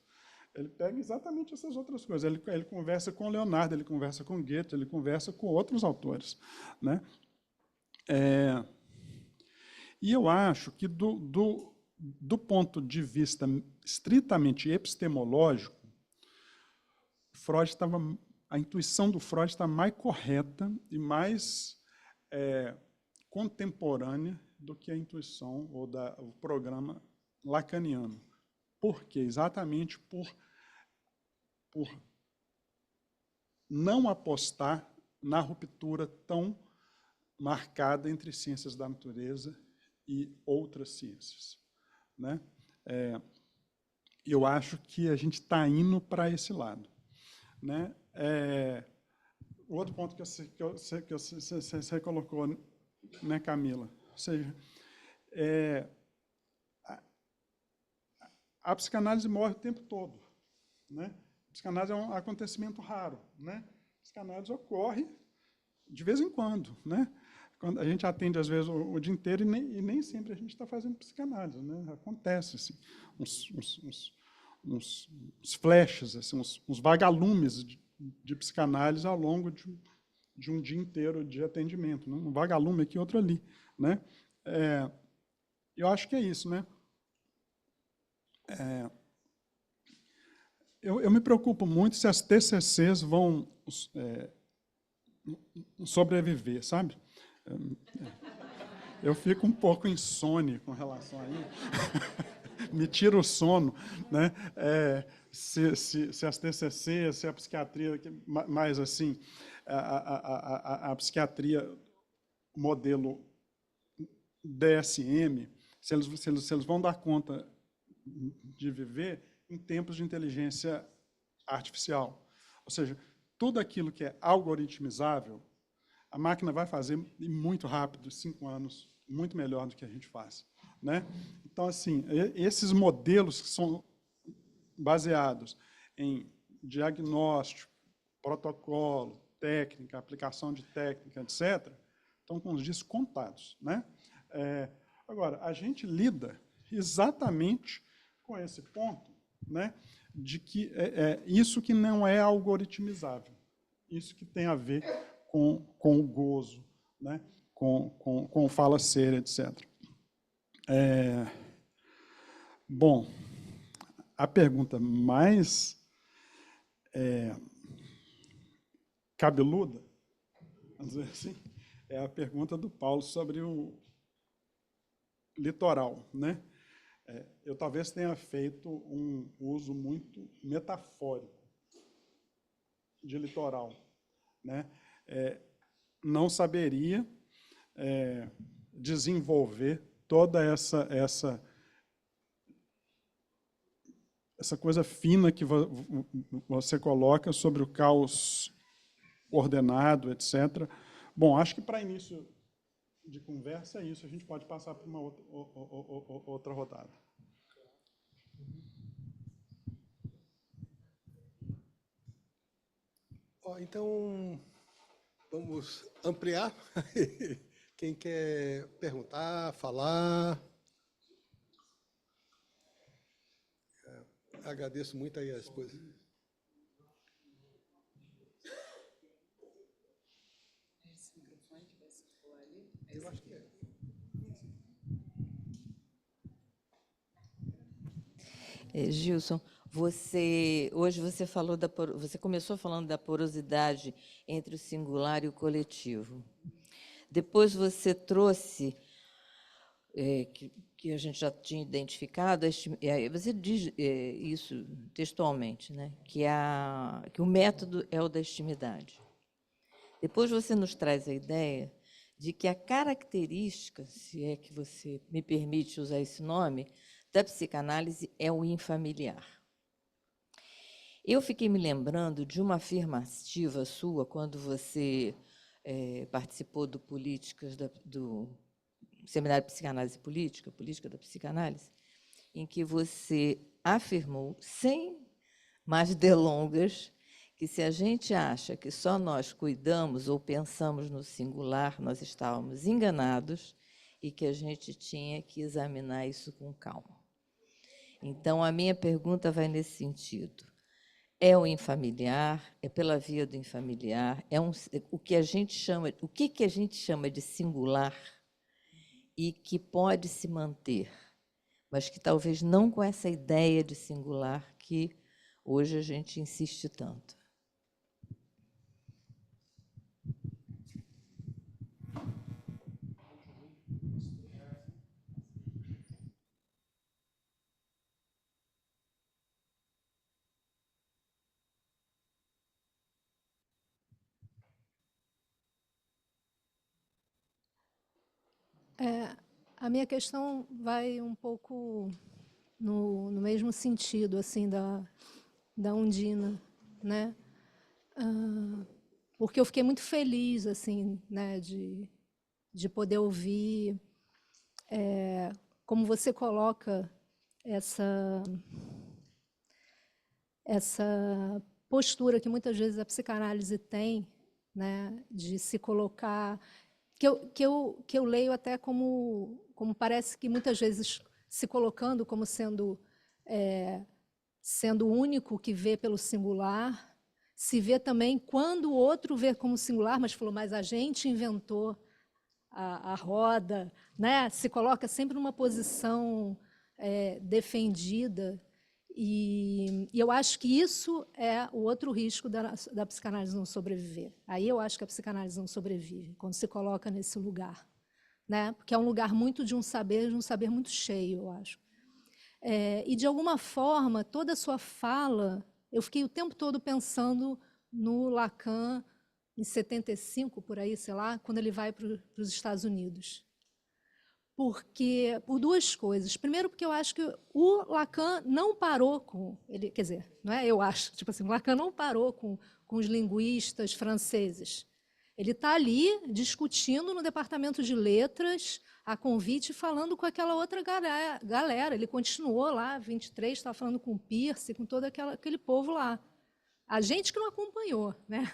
Ele pega exatamente essas outras coisas. Ele conversa com Leonardo, ele conversa com Goethe, ele conversa com outros autores, né? E eu acho que, do ponto de vista estritamente epistemológico, a intuição do Freud está mais correta e mais contemporânea do que a intuição ou o programa lacaniano. Por quê? Exatamente por não apostar na ruptura tão marcada entre ciências da natureza e outras ciências, né? Eu acho que a gente está indo para esse lado, né? O outro ponto que você colocou, né, Camila? Ou seja, a psicanálise morre o tempo todo, né? A psicanálise é um acontecimento raro, né? A psicanálise ocorre de vez em quando, né? Quando a gente atende, às vezes, o dia inteiro e nem sempre a gente está fazendo psicanálise, né? Acontece, assim, uns flashes, assim, uns vagalumes de psicanálise ao longo de um dia inteiro de atendimento, né? Um vagalume aqui, outro ali, né? Eu acho que é isso, né? Eu me preocupo muito se as TCCs vão sobreviver, sabe? Eu fico um pouco insone com relação a isso. Me tira o sono, né? Se as TCCs, se a psiquiatria, mais assim, a psiquiatria modelo DSM, se eles vão dar conta de viver em tempos de inteligência artificial. Ou seja, tudo aquilo que é algoritmizável, a máquina vai fazer muito rápido, 5 anos, muito melhor do que a gente faz, né? Então, assim, esses modelos que são baseados em diagnóstico, protocolo, técnica, aplicação de técnica, etc., estão com os dias contados, né? Agora, a gente lida exatamente com esse ponto, né, de que isso que não é algoritmizável, isso que tem a ver com o gozo, né, com o fala-ser, etc. Bom, a pergunta mais cabeluda, vamos dizer assim, é a pergunta do Paulo sobre o litoral, né? Eu talvez tenha feito um uso muito metafórico de litoral, né? Não saberia desenvolver toda essa coisa fina que você coloca sobre o caos ordenado, etc. Bom, acho que para início de conversa é isso. A gente pode passar para uma outra rodada. Então, vamos ampliar. Quem quer perguntar, falar? Agradeço muito aí as coisas. Eu acho que é. Gilson, hoje você começou falando da porosidade entre o singular e o coletivo. Depois você trouxe, que a gente já tinha identificado, você diz isso textualmente, né, que o método é o da intimidade. Depois você nos traz a ideia de que a característica, se é que você me permite usar esse nome, da psicanálise é o infamiliar. Eu fiquei me lembrando de uma afirmativa sua quando você participou do Seminário de Psicanálise Política, Política da Psicanálise, em que você afirmou, sem mais delongas, que se a gente acha que só nós cuidamos ou pensamos no singular, nós estávamos enganados e que a gente tinha que examinar isso com calma. Então, a minha pergunta vai nesse sentido. É o infamiliar, é pela via do infamiliar, o que a gente chama de singular e que pode se manter, mas que talvez não com essa ideia de singular que hoje a gente insiste tanto. A minha questão vai um pouco no mesmo sentido assim da Undina, né? Porque eu fiquei muito feliz assim, né, de poder ouvir como você coloca essa postura que muitas vezes a psicanálise tem, né, de se colocar, que eu leio até como parece que muitas vezes se colocando como sendo o único que vê pelo singular, se vê também quando o outro vê como singular, mas falou, mas a gente inventou a roda, né? Se coloca sempre numa posição defendida. E eu acho que isso é o outro risco da psicanálise não sobreviver. Aí eu acho que a psicanálise não sobrevive, quando se coloca nesse lugar, né? Porque é um lugar muito de um saber muito cheio, eu acho. E, de alguma forma, toda a sua fala, eu fiquei o tempo todo pensando no Lacan, em 75, por aí, sei lá, quando ele vai para os Estados Unidos. por duas coisas. Primeiro, porque eu acho que o Lacan não parou com ele, quer dizer, não é? Eu acho, tipo assim, o Lacan não parou com os linguistas franceses. Ele está ali discutindo no departamento de letras, a convite, falando com aquela outra galera. Ele continuou lá, 23, estava falando com o Peirce, com todo aquele povo lá. A gente que não acompanhou, né?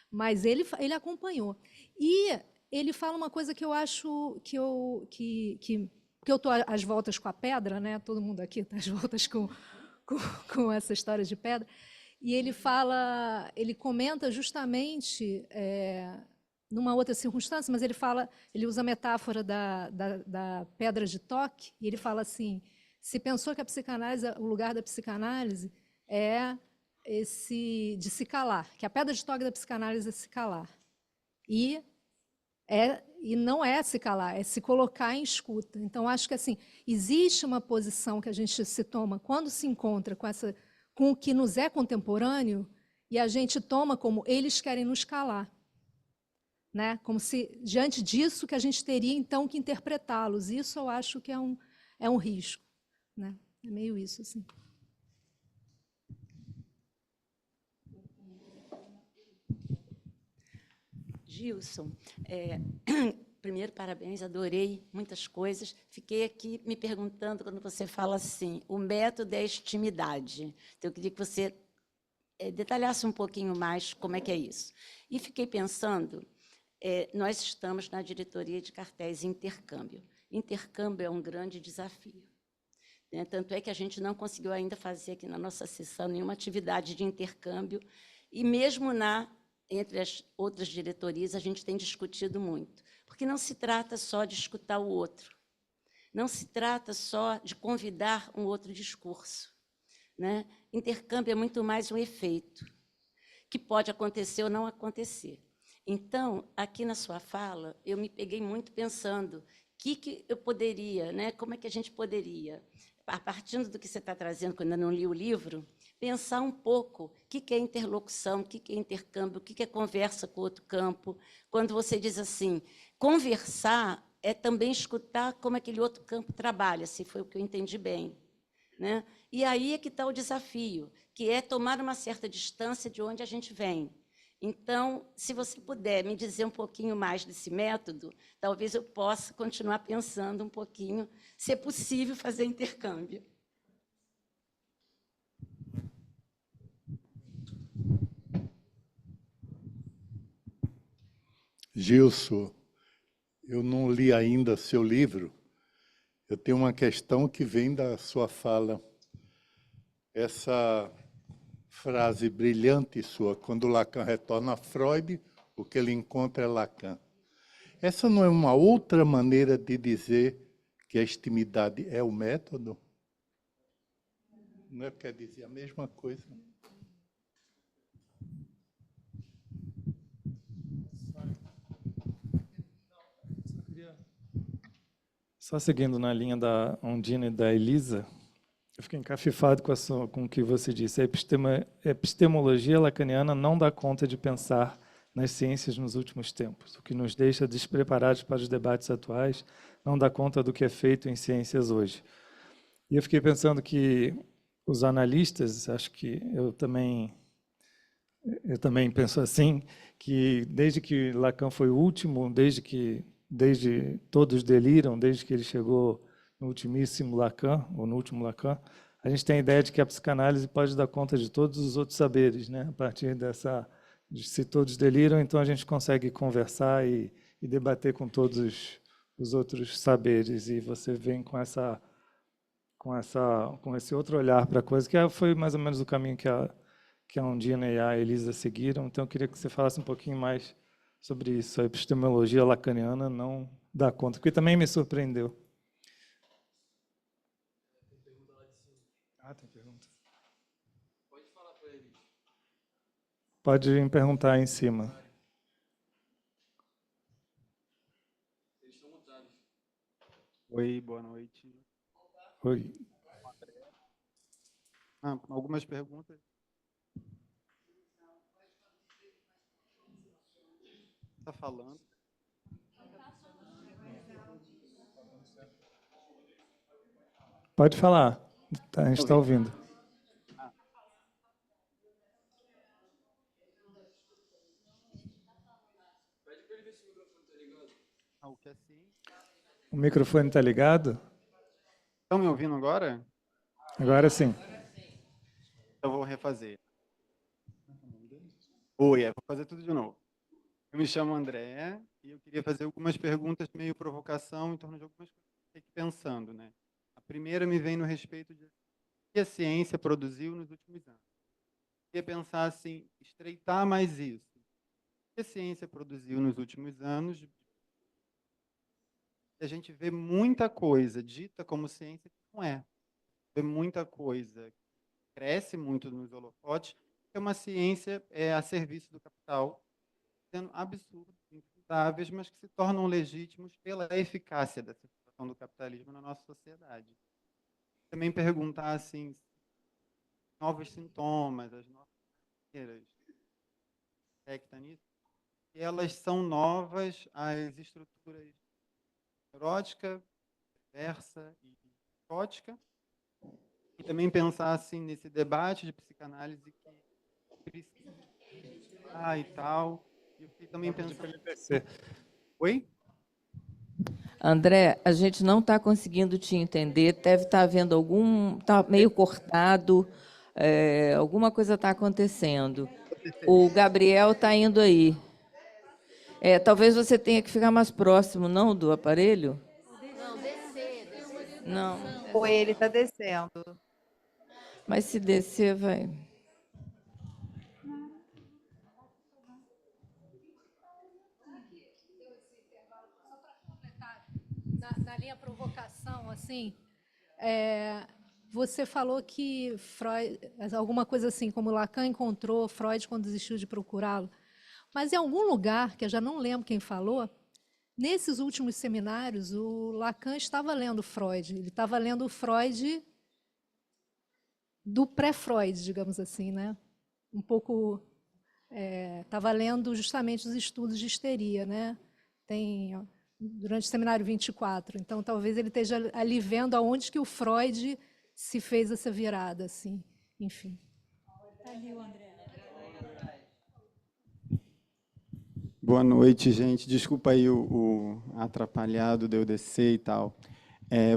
Mas ele acompanhou. E ele fala uma coisa que eu acho que eu estou às voltas com a pedra, né? Todo mundo aqui está às voltas com essa história de pedra. E ele comenta justamente numa outra circunstância, mas ele usa a metáfora da pedra de toque, e ele fala assim: se pensou que a psicanálise, o lugar da psicanálise é esse de se calar, que a pedra de toque da psicanálise é se calar. E não é se calar, é se colocar em escuta. Então, acho que assim, existe uma posição que a gente se toma quando se encontra com o que nos é contemporâneo, e a gente toma como eles querem nos calar. Né? Como se, diante disso, que a gente teria, então, que interpretá-los. Isso eu acho que é um risco. Né? É meio isso, assim. Gilson, primeiro, parabéns, adorei muitas coisas. Fiquei aqui me perguntando, quando você fala assim, o método é a intimidade. Então, eu queria que você detalhasse um pouquinho mais como é que é isso. E fiquei pensando, nós estamos na diretoria de cartéis intercâmbio. Intercâmbio é um grande desafio. Né? Tanto é que a gente não conseguiu ainda fazer aqui na nossa sessão nenhuma atividade de intercâmbio, e mesmo entre as outras diretorias, a gente tem discutido muito, porque não se trata só de escutar o outro, não se trata só de convidar um outro discurso. Né? Intercâmbio é muito mais um efeito, que pode acontecer ou não acontecer. Então, aqui na sua fala, eu me peguei muito pensando o que eu poderia, né? Como é que a gente poderia, a partir do que você está trazendo, quando eu ainda não li o livro, pensar um pouco o que é interlocução, o que é intercâmbio, o que é conversa com o outro campo. Quando você diz assim, conversar é também escutar como aquele outro campo trabalha, se foi o que eu entendi bem. Né? E aí é que está o desafio, que é tomar uma certa distância de onde a gente vem. Então, se você puder me dizer um pouquinho mais desse método, talvez eu possa continuar pensando um pouquinho se é possível fazer intercâmbio. Gilson, eu não li ainda seu livro. Eu tenho uma questão que vem da sua fala. Essa frase brilhante sua, quando Lacan retorna a Freud, o que ele encontra é Lacan. Essa não é uma outra maneira de dizer que a intimidade é o método? Não é, quer dizer a mesma coisa? Só seguindo na linha da Ondina e da Elisa, eu fiquei encafifado com o que você disse. A epistemologia lacaniana não dá conta de pensar nas ciências nos últimos tempos, o que nos deixa despreparados para os debates atuais, não dá conta do que é feito em ciências hoje. E eu fiquei pensando que os analistas, acho que eu também penso assim, que desde que Lacan foi o último, desde todos deliram, desde que ele chegou no ultimíssimo Lacan, ou no último Lacan, a gente tem a ideia de que a psicanálise pode dar conta de todos os outros saberes, né? A partir se todos deliram, então a gente consegue conversar e debater com todos os outros saberes, e você vem com esse outro olhar para a coisa, que foi mais ou menos o caminho que a Ondina e a Elisa seguiram. Então eu queria que você falasse um pouquinho mais sobre isso. A epistemologia lacaniana não dá conta, porque também me surpreendeu. Tem pergunta. Pode falar para eles. Pode me perguntar aí em cima. Eles estão mutados. Oi, boa noite. Oi. Algumas perguntas. Está falando? Pode falar. A gente está ouvindo. O microfone está ligado? Estão me ouvindo agora? Agora sim. Eu vou refazer. Oi, vou fazer tudo de novo. Eu me chamo André e eu queria fazer algumas perguntas meio provocação em torno de algumas coisas que eu fiquei pensando, né? A primeira me vem no respeito de o que a ciência produziu nos últimos anos. Eu queria pensar assim, estreitar mais isso. O que a ciência produziu nos últimos anos? A gente vê muita coisa dita como ciência que não é. Vê muita coisa que cresce muito nos holofotes, que é uma ciência a serviço do capital, sendo absurdos, infindáveis, mas que se tornam legítimos pela eficácia dessa situação do capitalismo na nossa sociedade. Também perguntar assim, novos sintomas, as novas maneiras que nisso, e elas são novas às estruturas neurótica, perversa e psicótica, e também pensar assim nesse debate de psicanálise que precisa e tal. E eu fiquei também pensando. Oi? André, a gente não está conseguindo te entender, deve estar havendo está meio cortado, alguma coisa está acontecendo. O Gabriel está indo aí. Talvez você tenha que ficar mais próximo, não, do aparelho? Não, descer. Não. Ou ele está descendo. Mas se descer, vai. Na linha provocação, assim, você falou que Freud, alguma coisa assim, como Lacan encontrou Freud quando desistiu de procurá-lo. Mas em algum lugar, que eu já não lembro quem falou, nesses últimos seminários, o Lacan estava lendo Freud. Ele estava lendo Freud do pré-Freud, digamos assim, né? Um pouco... Estava lendo justamente os estudos de histeria, né? Durante o seminário 24. Então, talvez ele esteja ali vendo aonde que o Freud se fez essa virada, assim. Enfim. Ali o André. Boa noite, gente. Desculpa aí o atrapalhado de eu descer e tal.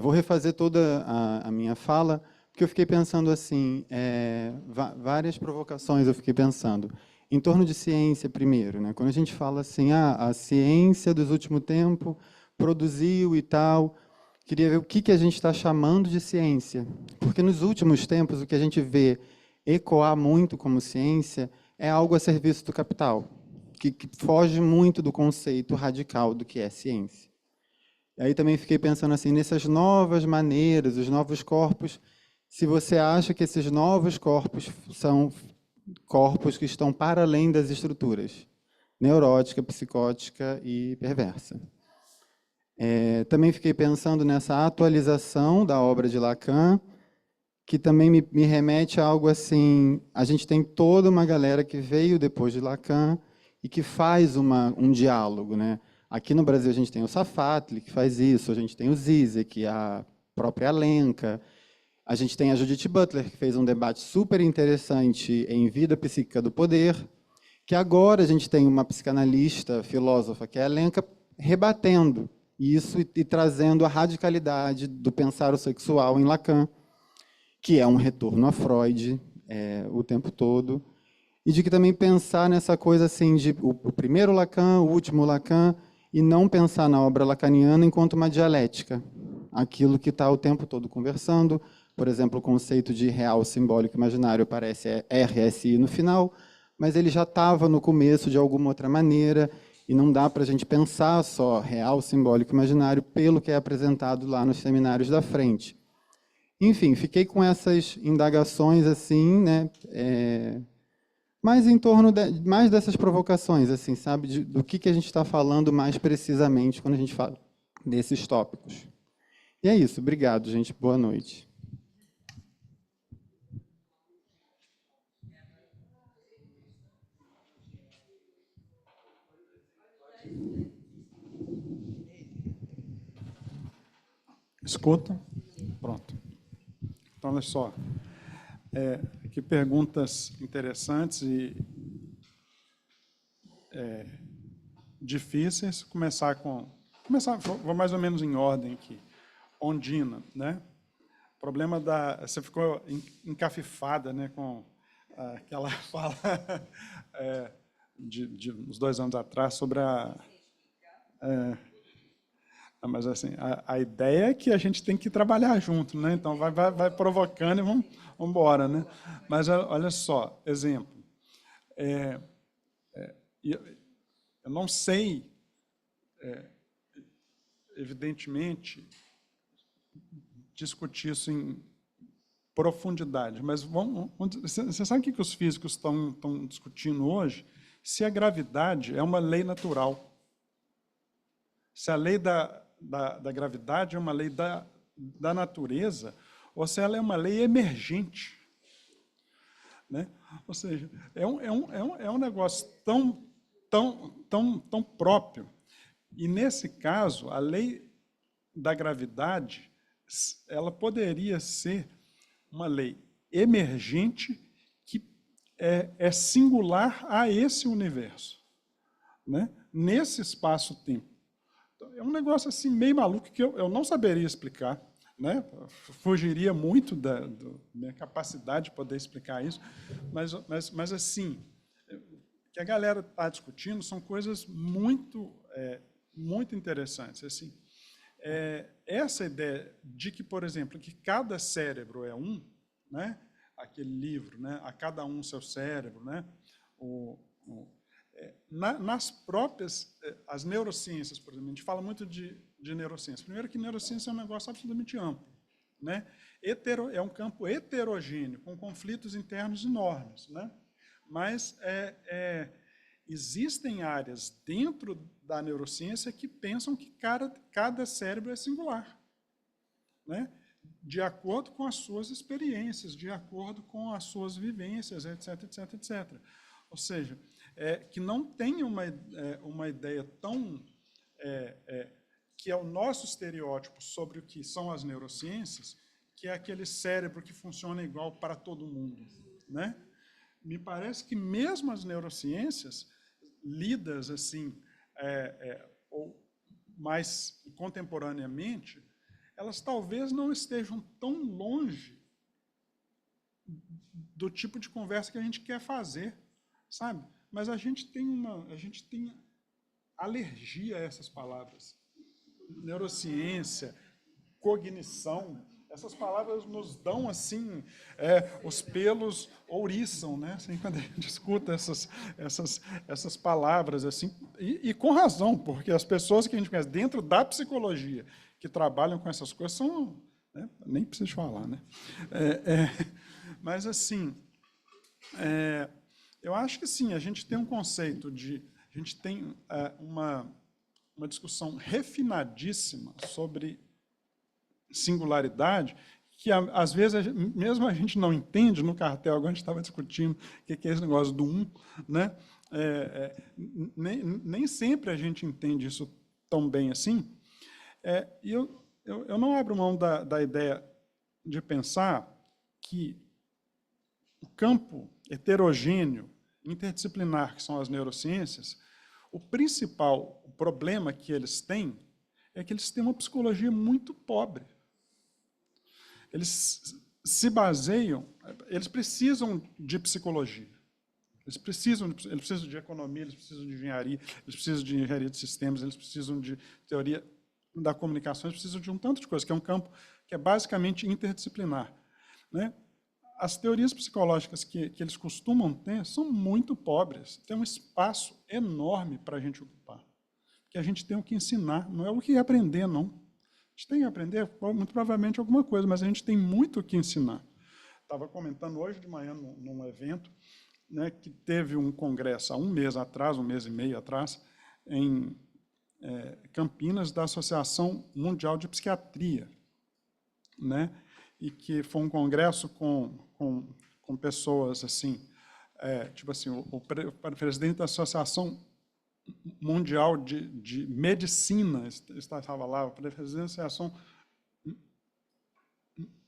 Vou refazer toda a minha fala, porque eu fiquei pensando assim, várias provocações eu fiquei pensando. Em torno de ciência, primeiro, né? Quando a gente fala assim, a ciência dos últimos tempos produziu e tal, queria ver o que a gente está chamando de ciência. Porque nos últimos tempos, o que a gente vê ecoar muito como ciência é algo a serviço do capital, que foge muito do conceito radical do que é ciência. E aí também fiquei pensando assim, nessas novas maneiras, os novos corpos, se você acha que esses novos corpos são corpos que estão para além das estruturas neurótica, psicótica e perversa. Também fiquei pensando nessa atualização da obra de Lacan, que também me remete a algo assim, a gente tem toda uma galera que veio depois de Lacan e que faz um diálogo, né? Aqui no Brasil a gente tem o Safatli, que faz isso, a gente tem o Zizek, a própria Alenka, a gente tem a Judith Butler, que fez um debate super interessante em Vida Psíquica do Poder, que agora a gente tem uma psicanalista, filósofa, que é a Alenka, rebatendo isso e trazendo a radicalidade do pensar o sexual em Lacan, que é um retorno a Freud o tempo todo, e de que também pensar nessa coisa assim de o primeiro Lacan, o último Lacan, e não pensar na obra lacaniana enquanto uma dialética, aquilo que está o tempo todo conversando. Por exemplo, o conceito de real simbólico imaginário aparece RSI no final, mas ele já estava no começo de alguma outra maneira, e não dá para a gente pensar só real simbólico imaginário pelo que é apresentado lá nos seminários da frente. Enfim, fiquei com essas indagações assim, né? Mas em torno mais dessas provocações, assim, sabe, do que a gente está falando mais precisamente quando a gente fala desses tópicos. E é isso. Obrigado, gente. Boa noite. Escuta? Pronto. Então, olha só, que perguntas interessantes e difíceis. Vou mais ou menos em ordem aqui. Ondina, né? O problema você ficou encafifada, né, com aquela fala de uns 2 anos atrás sobre mas assim, a ideia é que a gente tem que trabalhar junto, né? Então vai provocando e vamos embora, né? Mas olha só, exemplo. Eu não sei, evidentemente, discutir isso em profundidade, mas você sabe o que os físicos estão discutindo hoje? Se a gravidade é uma lei natural. Se a lei da gravidade é uma lei da natureza, ou se ela é uma lei emergente. Né? Ou seja, é um negócio tão próprio. E, nesse caso, a lei da gravidade, ela poderia ser uma lei emergente que é singular a esse universo, né? Nesse espaço-tempo. Então, é um negócio assim meio maluco que eu não saberia explicar, né? Fugiria muito da minha capacidade de poder explicar isso, mas assim, o que a galera está discutindo são coisas muito interessantes. Assim, essa ideia de que, por exemplo, que cada cérebro é um, né? Aquele livro, né? A cada um seu cérebro, né? Nas próprias, as neurociências, por exemplo, a gente fala muito de neurociência. Primeiro que neurociência é um negócio absolutamente amplo, né? É um campo heterogêneo, com conflitos internos enormes, né? Mas existem áreas dentro da neurociência que pensam que cada cérebro é singular, né? De acordo com as suas experiências, de acordo com as suas vivências, etc, etc, etc. Ou seja, que não tem uma ideia tão... que é o nosso estereótipo sobre o que são as neurociências, que é aquele cérebro que funciona igual para todo mundo, né? Me parece que mesmo as neurociências, lidas assim, ou mais contemporaneamente, elas talvez não estejam tão longe do tipo de conversa que a gente quer fazer, sabe? Mas a gente tem alergia a essas palavras. Neurociência, cognição, essas palavras nos dão assim, os pelos ouriçam, né? Assim, quando a gente escuta essas palavras assim, e com razão, porque as pessoas que a gente conhece dentro da psicologia que trabalham com essas coisas são, né? Nem preciso falar, né? Mas assim, eu acho que sim, a gente tem um conceito a gente tem uma discussão refinadíssima sobre singularidade, que às vezes, mesmo a gente não entende, no cartel, agora a gente estava discutindo o que é esse negócio do né? Nem sempre a gente entende isso tão bem assim. E eu não abro mão da ideia de pensar que o campo heterogêneo, interdisciplinar, que são as neurociências, o principal problema que eles têm é que eles têm uma psicologia muito pobre. Eles se baseiam, eles precisam de psicologia, eles precisam de economia, eles precisam de engenharia, eles precisam de engenharia de sistemas, eles precisam de teoria da comunicação, eles precisam de um tanto de coisa, que é um campo que é basicamente interdisciplinar, né? As teorias psicológicas que eles costumam ter são muito pobres, tem um espaço enorme para a gente ocupar, que a gente tem o que ensinar, não é o que aprender, não. A gente tem que aprender, muito provavelmente, alguma coisa, mas a gente tem muito o que ensinar. Estava comentando hoje de manhã num evento, né, que teve um congresso há um mês atrás, um mês e meio atrás, em Campinas, da Associação Mundial de Psiquiatria, né? E que foi um congresso com pessoas assim, tipo assim, o presidente da Associação Mundial de Medicina estava lá, o presidente da Associação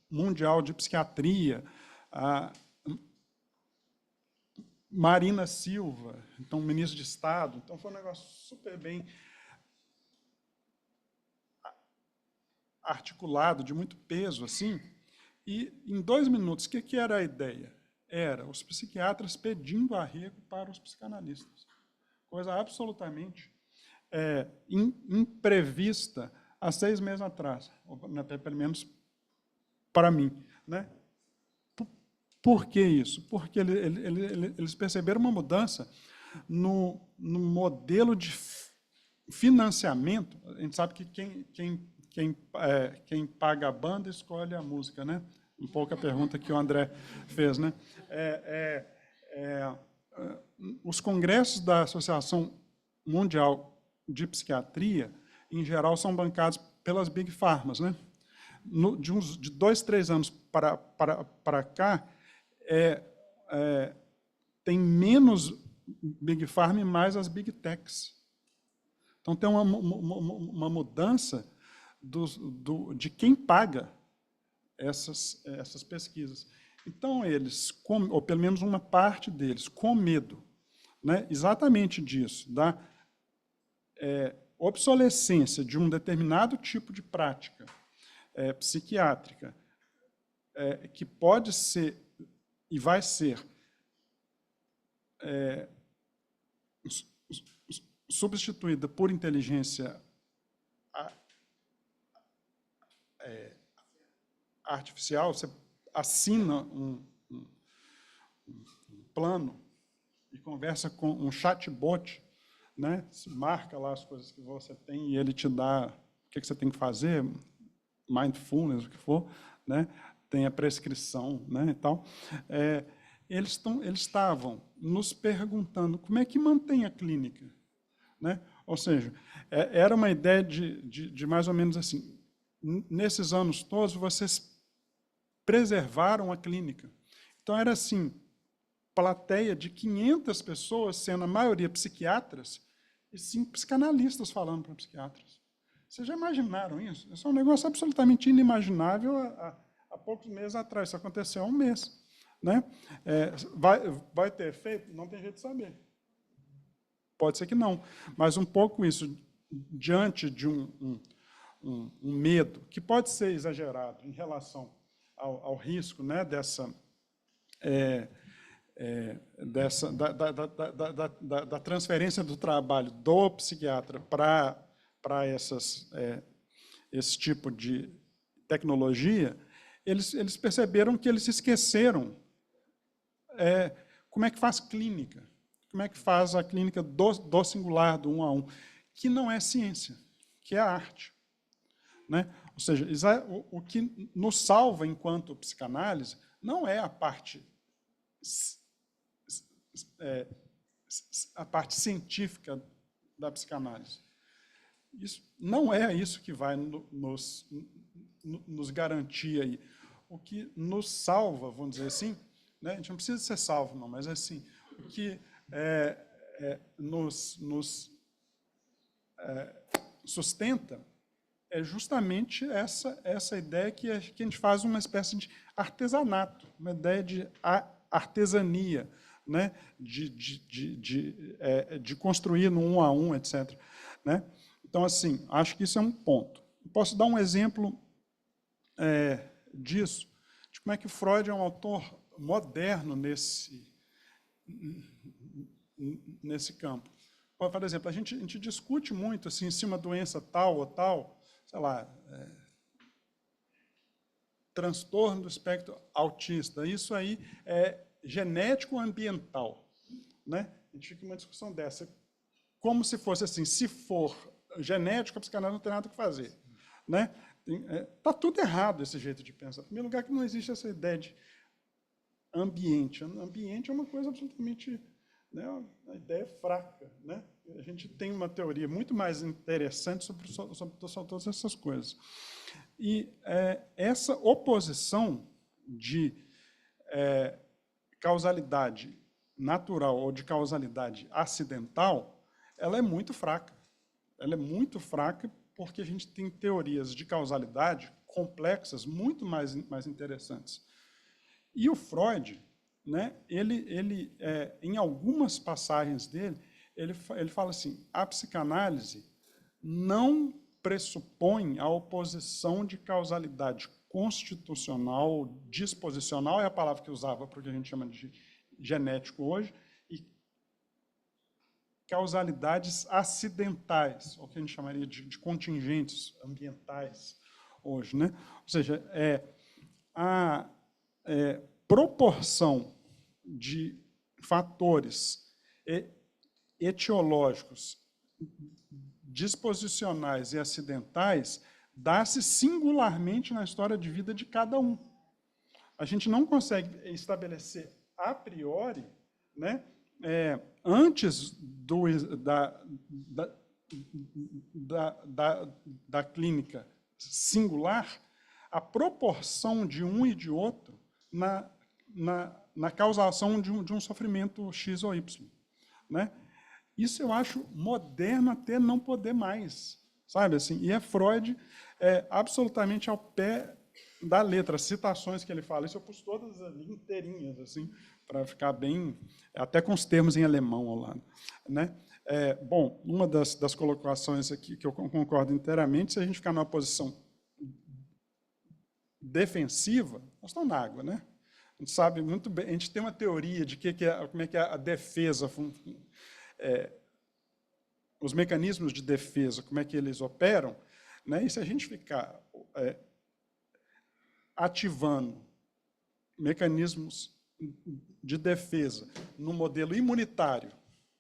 Mundial de Psiquiatria, a Marina Silva, então, ministro de Estado. Então, foi um negócio super bem articulado, de muito peso, assim. E, em 2 minutos, o que era a ideia? Era os psiquiatras pedindo arrego para os psicanalistas. Coisa absolutamente imprevista há 6 meses atrás, ou, pelo menos para mim, né? Por que isso? Porque eles perceberam uma mudança no modelo de financiamento. A gente sabe que quem paga a banda escolhe a música, né? Um pouco a pergunta que o André fez, né? Os congressos da Associação Mundial de Psiquiatria, em geral, são bancados pelas Big Pharmas, né? De 2, 3 anos para cá, tem menos Big Pharma e mais as Big Techs. Então, tem uma mudança de quem paga essas pesquisas. Então, eles, ou pelo menos uma parte deles, com medo, né, exatamente disso, da obsolescência de um determinado tipo de prática psiquiátrica, que pode ser e vai ser substituída por inteligência artificial. Você assina um plano e conversa com um chatbot, né? Você marca lá as coisas que você tem e ele te dá o que você tem que fazer, mindfulness, o que for, né? Tem a prescrição, né, e tal. Eles estavam nos perguntando como é que mantém a clínica, né? Ou seja, era uma ideia de mais ou menos assim, nesses anos todos, vocês preservaram a clínica. Então, era assim, plateia de 500 pessoas, sendo a maioria psiquiatras, e 5 psicanalistas falando para psiquiatras. Vocês já imaginaram isso? Isso é um negócio absolutamente inimaginável há poucos meses atrás. Isso aconteceu há 1 mês. Né? Vai ter efeito? Não tem jeito de saber. Pode ser que não. Mas um pouco isso, diante de um medo, que pode ser exagerado em relação ao risco, né, da transferência do trabalho do psiquiatra para esse tipo de tecnologia, eles perceberam que eles esqueceram como é que faz clínica, como é que faz a clínica do singular, do 1 a 1, que não é ciência, que é arte. Né? Ou seja, o que nos salva enquanto psicanálise não é a parte científica da psicanálise. Isso não é isso que vai nos garantir aí. O que nos salva, vamos dizer assim, né? A gente não precisa ser salvo, não, mas assim, o que nos sustenta é justamente essa ideia que a gente faz uma espécie de artesanato, uma ideia de artesania, né? de construir no 1 a 1, etc. Né? Então, assim, acho que isso é um ponto. Posso dar um exemplo disso, de como é que Freud é um autor moderno nesse campo. Por exemplo, a gente discute muito assim, se uma doença tal ou tal, sei lá, transtorno do espectro autista, isso aí é genético ambiental, né? A gente fica uma discussão dessa, como se fosse assim, se for genético, a psicanálise não tem nada que fazer, né? Está tudo errado esse jeito de pensar. Em primeiro lugar, que não existe essa ideia de ambiente. Ambiente é uma coisa absolutamente, né, uma ideia fraca, né? A gente tem uma teoria muito mais interessante sobre todas essas coisas. E essa oposição de causalidade natural ou de causalidade acidental, ela é muito fraca. Ela é muito fraca porque a gente tem teorias de causalidade complexas, muito mais interessantes. E o Freud, né, em algumas passagens dele, ele fala assim, a psicanálise não pressupõe a oposição de causalidade constitucional, disposicional, é a palavra que usava para o que a gente chama de genético hoje, e causalidades acidentais, ou que a gente chamaria de contingentes ambientais hoje, né? Ou seja, a proporção de fatores etiológicos, disposicionais e acidentais dá-se singularmente na história de vida de cada um. A gente não consegue estabelecer a priori, né, antes da clínica singular, a proporção de um e de outro na causação de um sofrimento X ou Y. Né? Isso eu acho moderno até não poder mais, sabe? Assim, e Freud absolutamente ao pé da letra. As citações que ele fala, isso eu pus todas ali inteirinhas, assim, para ficar bem, até com os termos em alemão ao lado. Né? Bom, uma das colocações aqui que eu concordo inteiramente, se a gente ficar numa posição defensiva, nós estamos na água, né? A gente sabe muito bem, a gente tem uma teoria de como é que a defesa, os mecanismos de defesa, como é que eles operam, né? E se a gente ficar ativando mecanismos de defesa no modelo imunitário,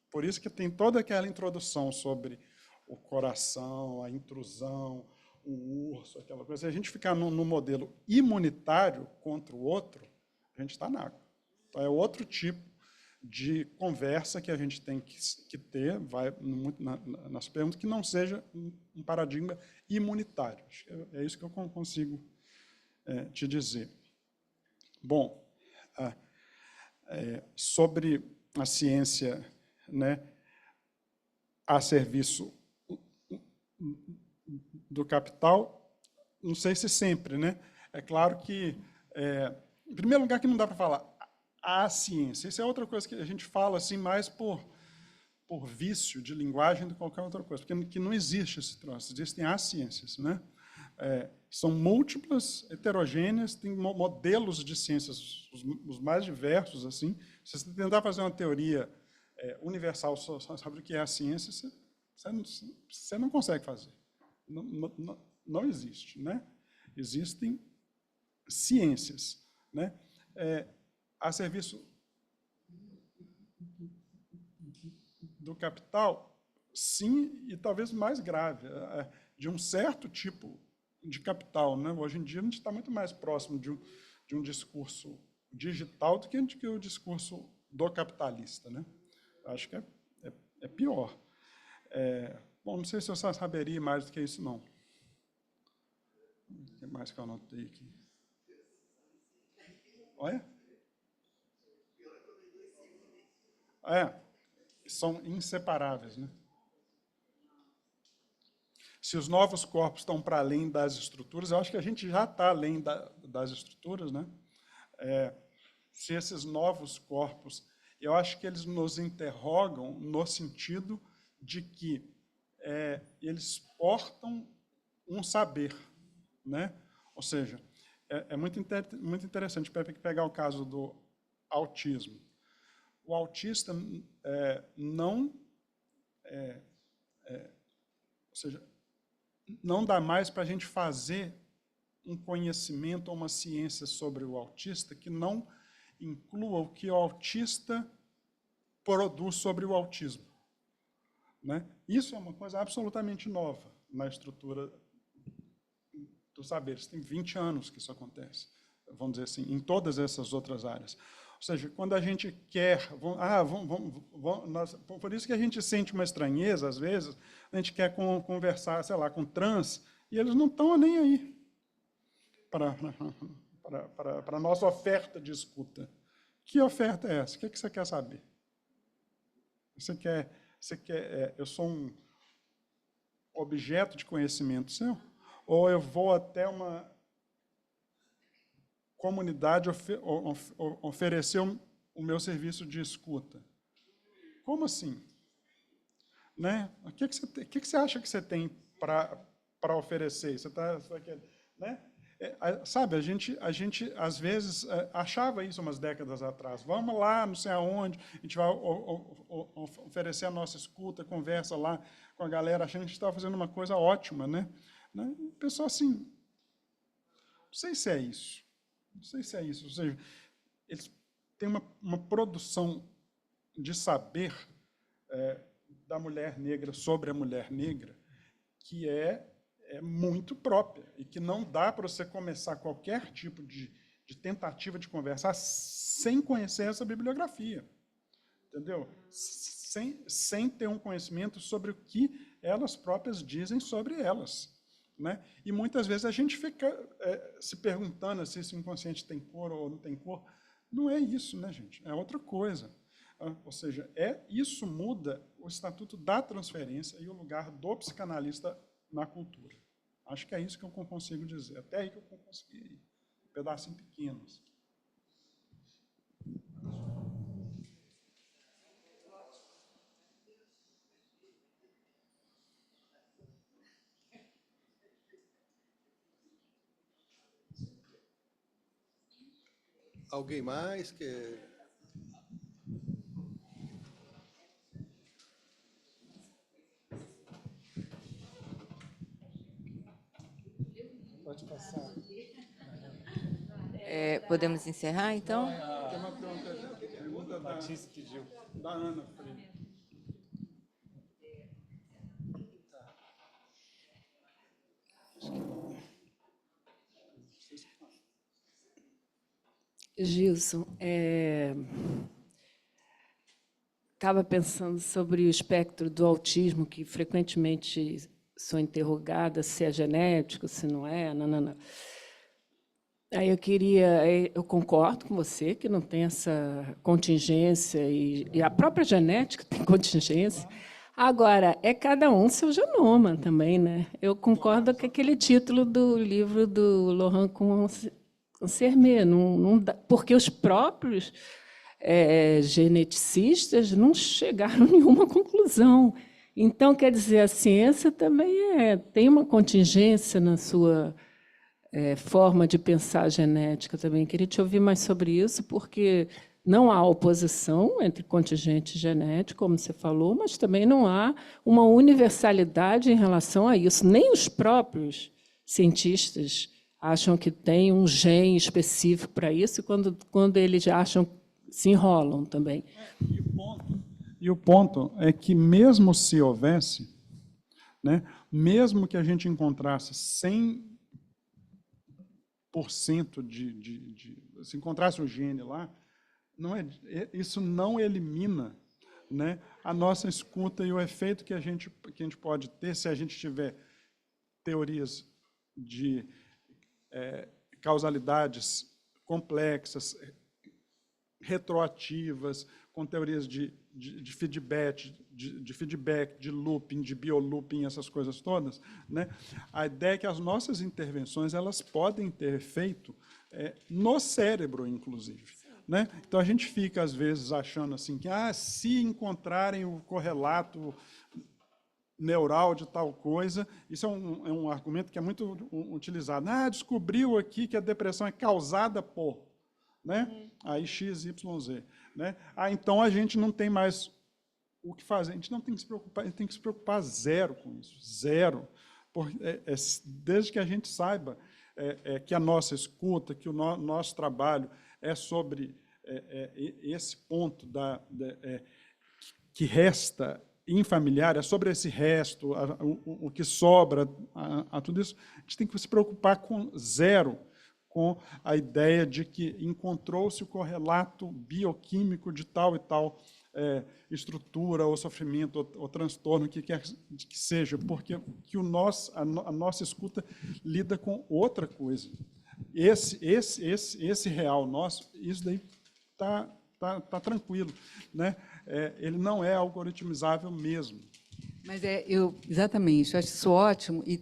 por isso que tem toda aquela introdução sobre o coração, a intrusão, o urso, aquela coisa. Se a gente ficar no modelo imunitário contra o outro, a gente está na água. Então, é outro tipo de conversa que a gente tem que ter, vai nas perguntas, que não seja um paradigma imunitário. É isso que eu consigo te dizer. Bom, sobre a ciência, né, a serviço do capital, não sei se sempre, né? É claro que, em primeiro lugar, que não dá para falar a ciência. Isso é outra coisa que a gente fala assim mais por vício de linguagem do que qualquer outra coisa, porque que não existe esse troço, existem as ciências, né? São múltiplas, heterogêneas, tem modelos de ciências, os mais diversos, assim. Se você tentar fazer uma teoria universal sobre o que é a ciência, você não consegue fazer. Não existe, né? Existem ciências, né? A serviço do capital, sim, e talvez mais grave, de um certo tipo de capital, né? Hoje em dia, a gente está muito mais próximo de um discurso digital do que o discurso do capitalista, né? Acho que é pior. Bom, não sei se eu saberia mais do que isso, não. O que mais que eu anotei aqui? Olha. São inseparáveis, né? Se os novos corpos estão para além das estruturas, eu acho que a gente já está além das estruturas, né? Se esses novos corpos, eu acho que eles nos interrogam no sentido de que eles portam um saber, né? Ou seja, é muito interessante pegar o caso do autismo. O autista ou seja, não dá mais para a gente fazer um conhecimento ou uma ciência sobre o autista que não inclua o que o autista produz sobre o autismo. Né? Isso é uma coisa absolutamente nova na estrutura do saber. Tem 20 anos que isso acontece, vamos dizer assim, em todas essas outras áreas. Ou seja, quando a gente quer... por isso que a gente sente uma estranheza, às vezes, a gente quer conversar, sei lá, com trans, e eles não estão nem aí para a nossa oferta de escuta. Que oferta é essa? O que você quer saber? Eu sou um objeto de conhecimento seu? Ou eu vou até comunidade ofereceu o meu serviço de escuta. Como assim? Né? O que você acha que você tem para oferecer? Você tá, né? Sabe, a gente às vezes achava isso umas décadas atrás. Vamos lá, não sei aonde, a gente vai oferecer a nossa escuta, conversa lá com a galera, achando que a gente estava fazendo uma coisa ótima, né? O pessoal assim, não sei se é isso. Não sei se é isso. Ou seja, eles têm uma produção de saber da mulher negra sobre a mulher negra que é muito própria e que não dá para você começar qualquer tipo de tentativa de conversar sem conhecer essa bibliografia, entendeu? Sem ter um conhecimento sobre o que elas próprias dizem sobre elas, né? E muitas vezes a gente fica se perguntando se esse inconsciente tem cor ou não tem cor. Não é isso, né, gente? É outra coisa. Ou seja, isso muda o estatuto da transferência e o lugar do psicanalista na cultura. Acho que é isso que eu consigo dizer. Até aí que eu consegui ir. Um pedacinho pequeno. Alguém mais quer? Pode passar. Podemos encerrar, então? Tem uma pergunta da Ana Freire. Gilson, estava pensando sobre o espectro do autismo, que frequentemente sou interrogada se é genético, se não é, nanana. Aí eu concordo com você que não tem essa contingência, e a própria genética tem contingência. Agora, é cada um seu genoma também, né? Eu concordo com aquele título do livro do Laurent Concerné, não dá, porque os próprios geneticistas não chegaram a nenhuma conclusão. Então, quer dizer, a ciência também tem uma contingência na sua forma de pensar a genética também. Queria te ouvir mais sobre isso, porque não há oposição entre contingente e genético, como você falou, mas também não há uma universalidade em relação a isso. Nem os próprios cientistas acham que tem um gene específico para isso, e quando eles acham, se enrolam também. E o ponto é que, mesmo se houvesse, né, mesmo que a gente encontrasse 100% se encontrasse o gene lá, isso não elimina, né, a nossa escuta e o efeito que a gente pode ter se a gente tiver teorias de causalidades complexas, retroativas, com teorias de feedback, de looping, de biolooping, essas coisas todas, né? A ideia é que as nossas intervenções elas podem ter efeito no cérebro, inclusive, né? Então, a gente fica, às vezes, achando assim que se encontrarem o correlato neural de tal coisa, isso é um argumento que é muito utilizado. Descobriu aqui que a depressão é causada por, né? Aí X, Y, Z. Né? Então a gente não tem mais o que fazer, a gente não tem que se preocupar, a gente tem que se preocupar zero com isso, zero. Desde que a gente saiba que a nossa escuta, que o nosso trabalho é sobre esse ponto que resta infamiliar, é sobre esse resto, o que sobra, a tudo isso, a gente tem que se preocupar com zero, com a ideia de que encontrou-se o correlato bioquímico de tal e tal estrutura, ou sofrimento, ou transtorno, que quer que seja, porque que a nossa escuta lida com outra coisa. Esse real nosso, isso daí está tranquilo, né? Ele não é algoritmizável mesmo. Mas exatamente, eu acho isso ótimo, e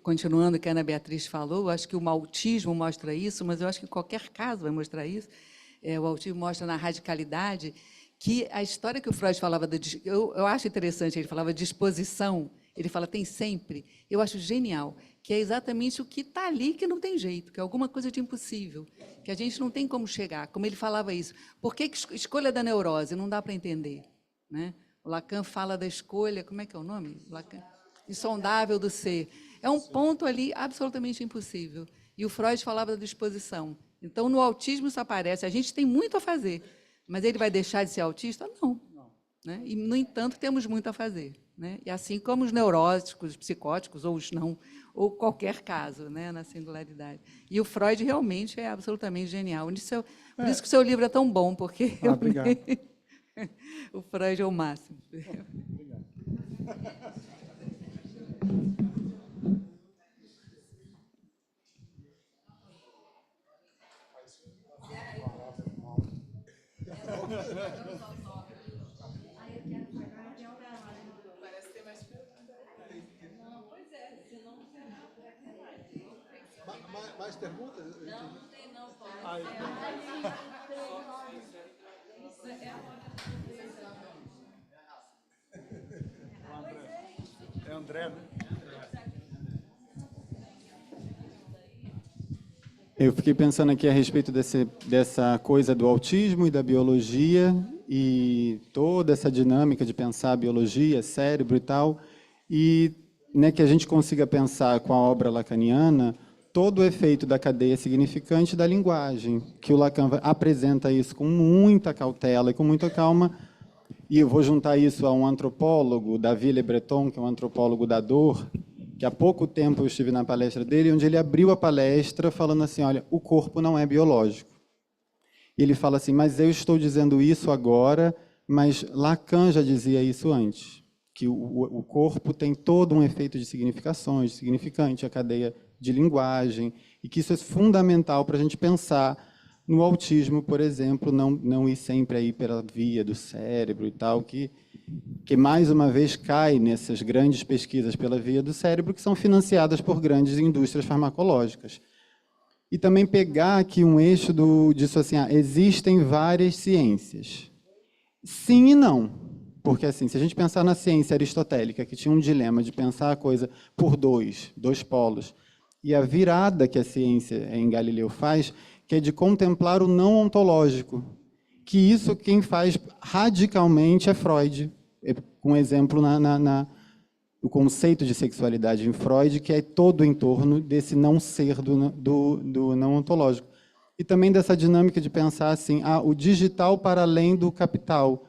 continuando o que a Ana Beatriz falou, eu acho que o autismo mostra isso, mas eu acho que qualquer caso vai mostrar isso. O autismo mostra na radicalidade que a história que o Freud falava, eu acho interessante, ele falava de disposição, ele fala tem sempre, eu acho genial, que é exatamente o que está ali que não tem jeito, que é alguma coisa de impossível, que a gente não tem como chegar, como ele falava isso. Por que escolha da neurose? Não dá para entender, né? O Lacan fala da escolha, como é que é o nome? Lacan, insondável do ser. É um ponto ali absolutamente impossível. E o Freud falava da disposição. Então, no autismo isso aparece. A gente tem muito a fazer, mas ele vai deixar de ser autista? Não. Né? E, no entanto, temos muito a fazer. Né? E assim como os neuróticos, os psicóticos, ou os não, ou qualquer caso, né, na singularidade. E o Freud realmente é absolutamente genial. Por isso que o seu livro é tão bom, porque obrigado. O Freud é o máximo. Obrigado. Mais perguntas? Não tem, não. É André, né? Eu fiquei pensando aqui a respeito dessa coisa do autismo e da biologia e toda essa dinâmica de pensar biologia, cérebro e tal, e né, que a gente consiga pensar com a obra lacaniana todo o efeito da cadeia significante da linguagem, que o Lacan apresenta isso com muita cautela e com muita calma. E eu vou juntar isso a um antropólogo, David Le Breton, que é um antropólogo da dor, que há pouco tempo eu estive na palestra dele, onde ele abriu a palestra falando assim, olha, o corpo não é biológico. E ele fala assim, mas eu estou dizendo isso agora, mas Lacan já dizia isso antes, que o corpo tem todo um efeito de significações, de significante, a cadeia de linguagem, e que isso é fundamental para a gente pensar no autismo, por exemplo, não ir sempre aí pela via do cérebro e tal, que mais uma vez cai nessas grandes pesquisas pela via do cérebro, que são financiadas por grandes indústrias farmacológicas. E também pegar aqui um eixo disso assim, existem várias ciências. Sim e não. Porque, assim, se a gente pensar na ciência aristotélica, que tinha um dilema de pensar a coisa por dois polos, e a virada que a ciência em Galileu faz, que é de contemplar o não ontológico, que isso quem faz radicalmente é Freud. Um exemplo o conceito de sexualidade em Freud, que é todo em torno desse não ser do não ontológico. E também dessa dinâmica de pensar assim, o digital para além do capital.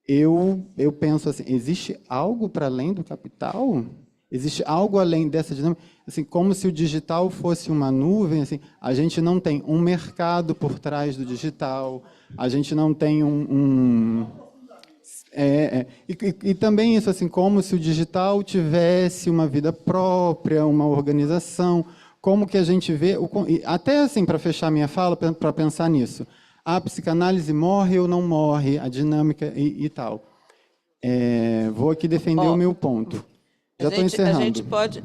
Eu penso assim, existe algo para além do capital? Existe algo além dessa dinâmica? Assim, como se o digital fosse uma nuvem, assim, a gente não tem um mercado por trás do digital, a gente não tem e também isso, assim, como se o digital tivesse uma vida própria, uma organização, como que a gente vê, até assim, para fechar minha fala, para pensar nisso, a psicanálise morre ou não morre, a dinâmica e tal. Vou aqui defender o meu ponto. Já estou encerrando.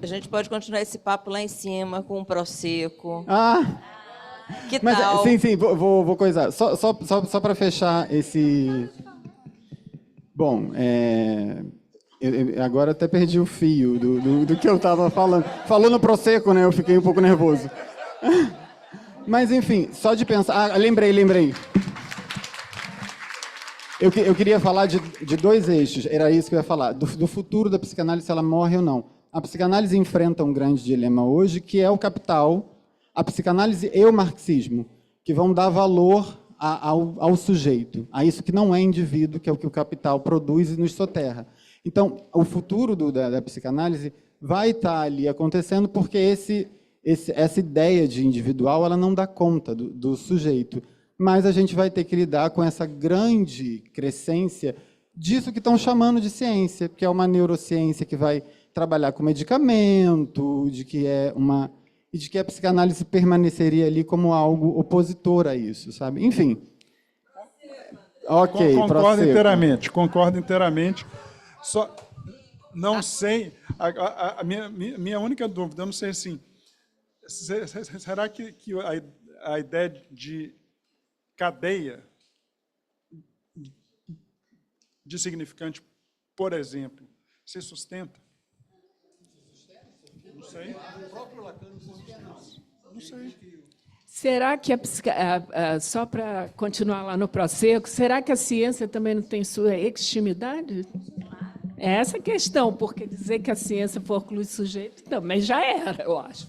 A gente pode continuar esse papo lá em cima com o Prosecco. Que mas, tal? Sim, vou coisar. Só para fechar esse... Bom, eu agora até perdi o fio do que eu estava falando. Falou no Prosecco, né? Eu fiquei um pouco nervoso. Mas, enfim, só de pensar... lembrei. Eu queria falar de dois eixos, era isso que eu ia falar, do futuro da psicanálise, se ela morre ou não. A psicanálise enfrenta um grande dilema hoje, que é o capital, a psicanálise e o marxismo, que vão dar valor ao sujeito, a isso que não é indivíduo, que é o que o capital produz e nos soterra. Então, o futuro da psicanálise vai estar ali acontecendo porque essa ideia de individual ela não dá conta do sujeito. Mas a gente vai ter que lidar com essa grande crescência disso que estão chamando de ciência, que é uma neurociência que vai trabalhar com medicamento, de que a psicanálise permaneceria ali como algo opositor a isso, sabe? Enfim. Ok, concordo inteiramente. Só Não sei. A minha única dúvida, eu não sei assim, será que a ideia de cadeia de significante, por exemplo, se sustenta? Não sei. O próprio Lacan não sustenta. Não sei. Será que só para continuar lá no Proseco, será que a ciência também não tem sua extimidade? É essa a questão, porque dizer que a ciência forclui o sujeito também já era, eu acho.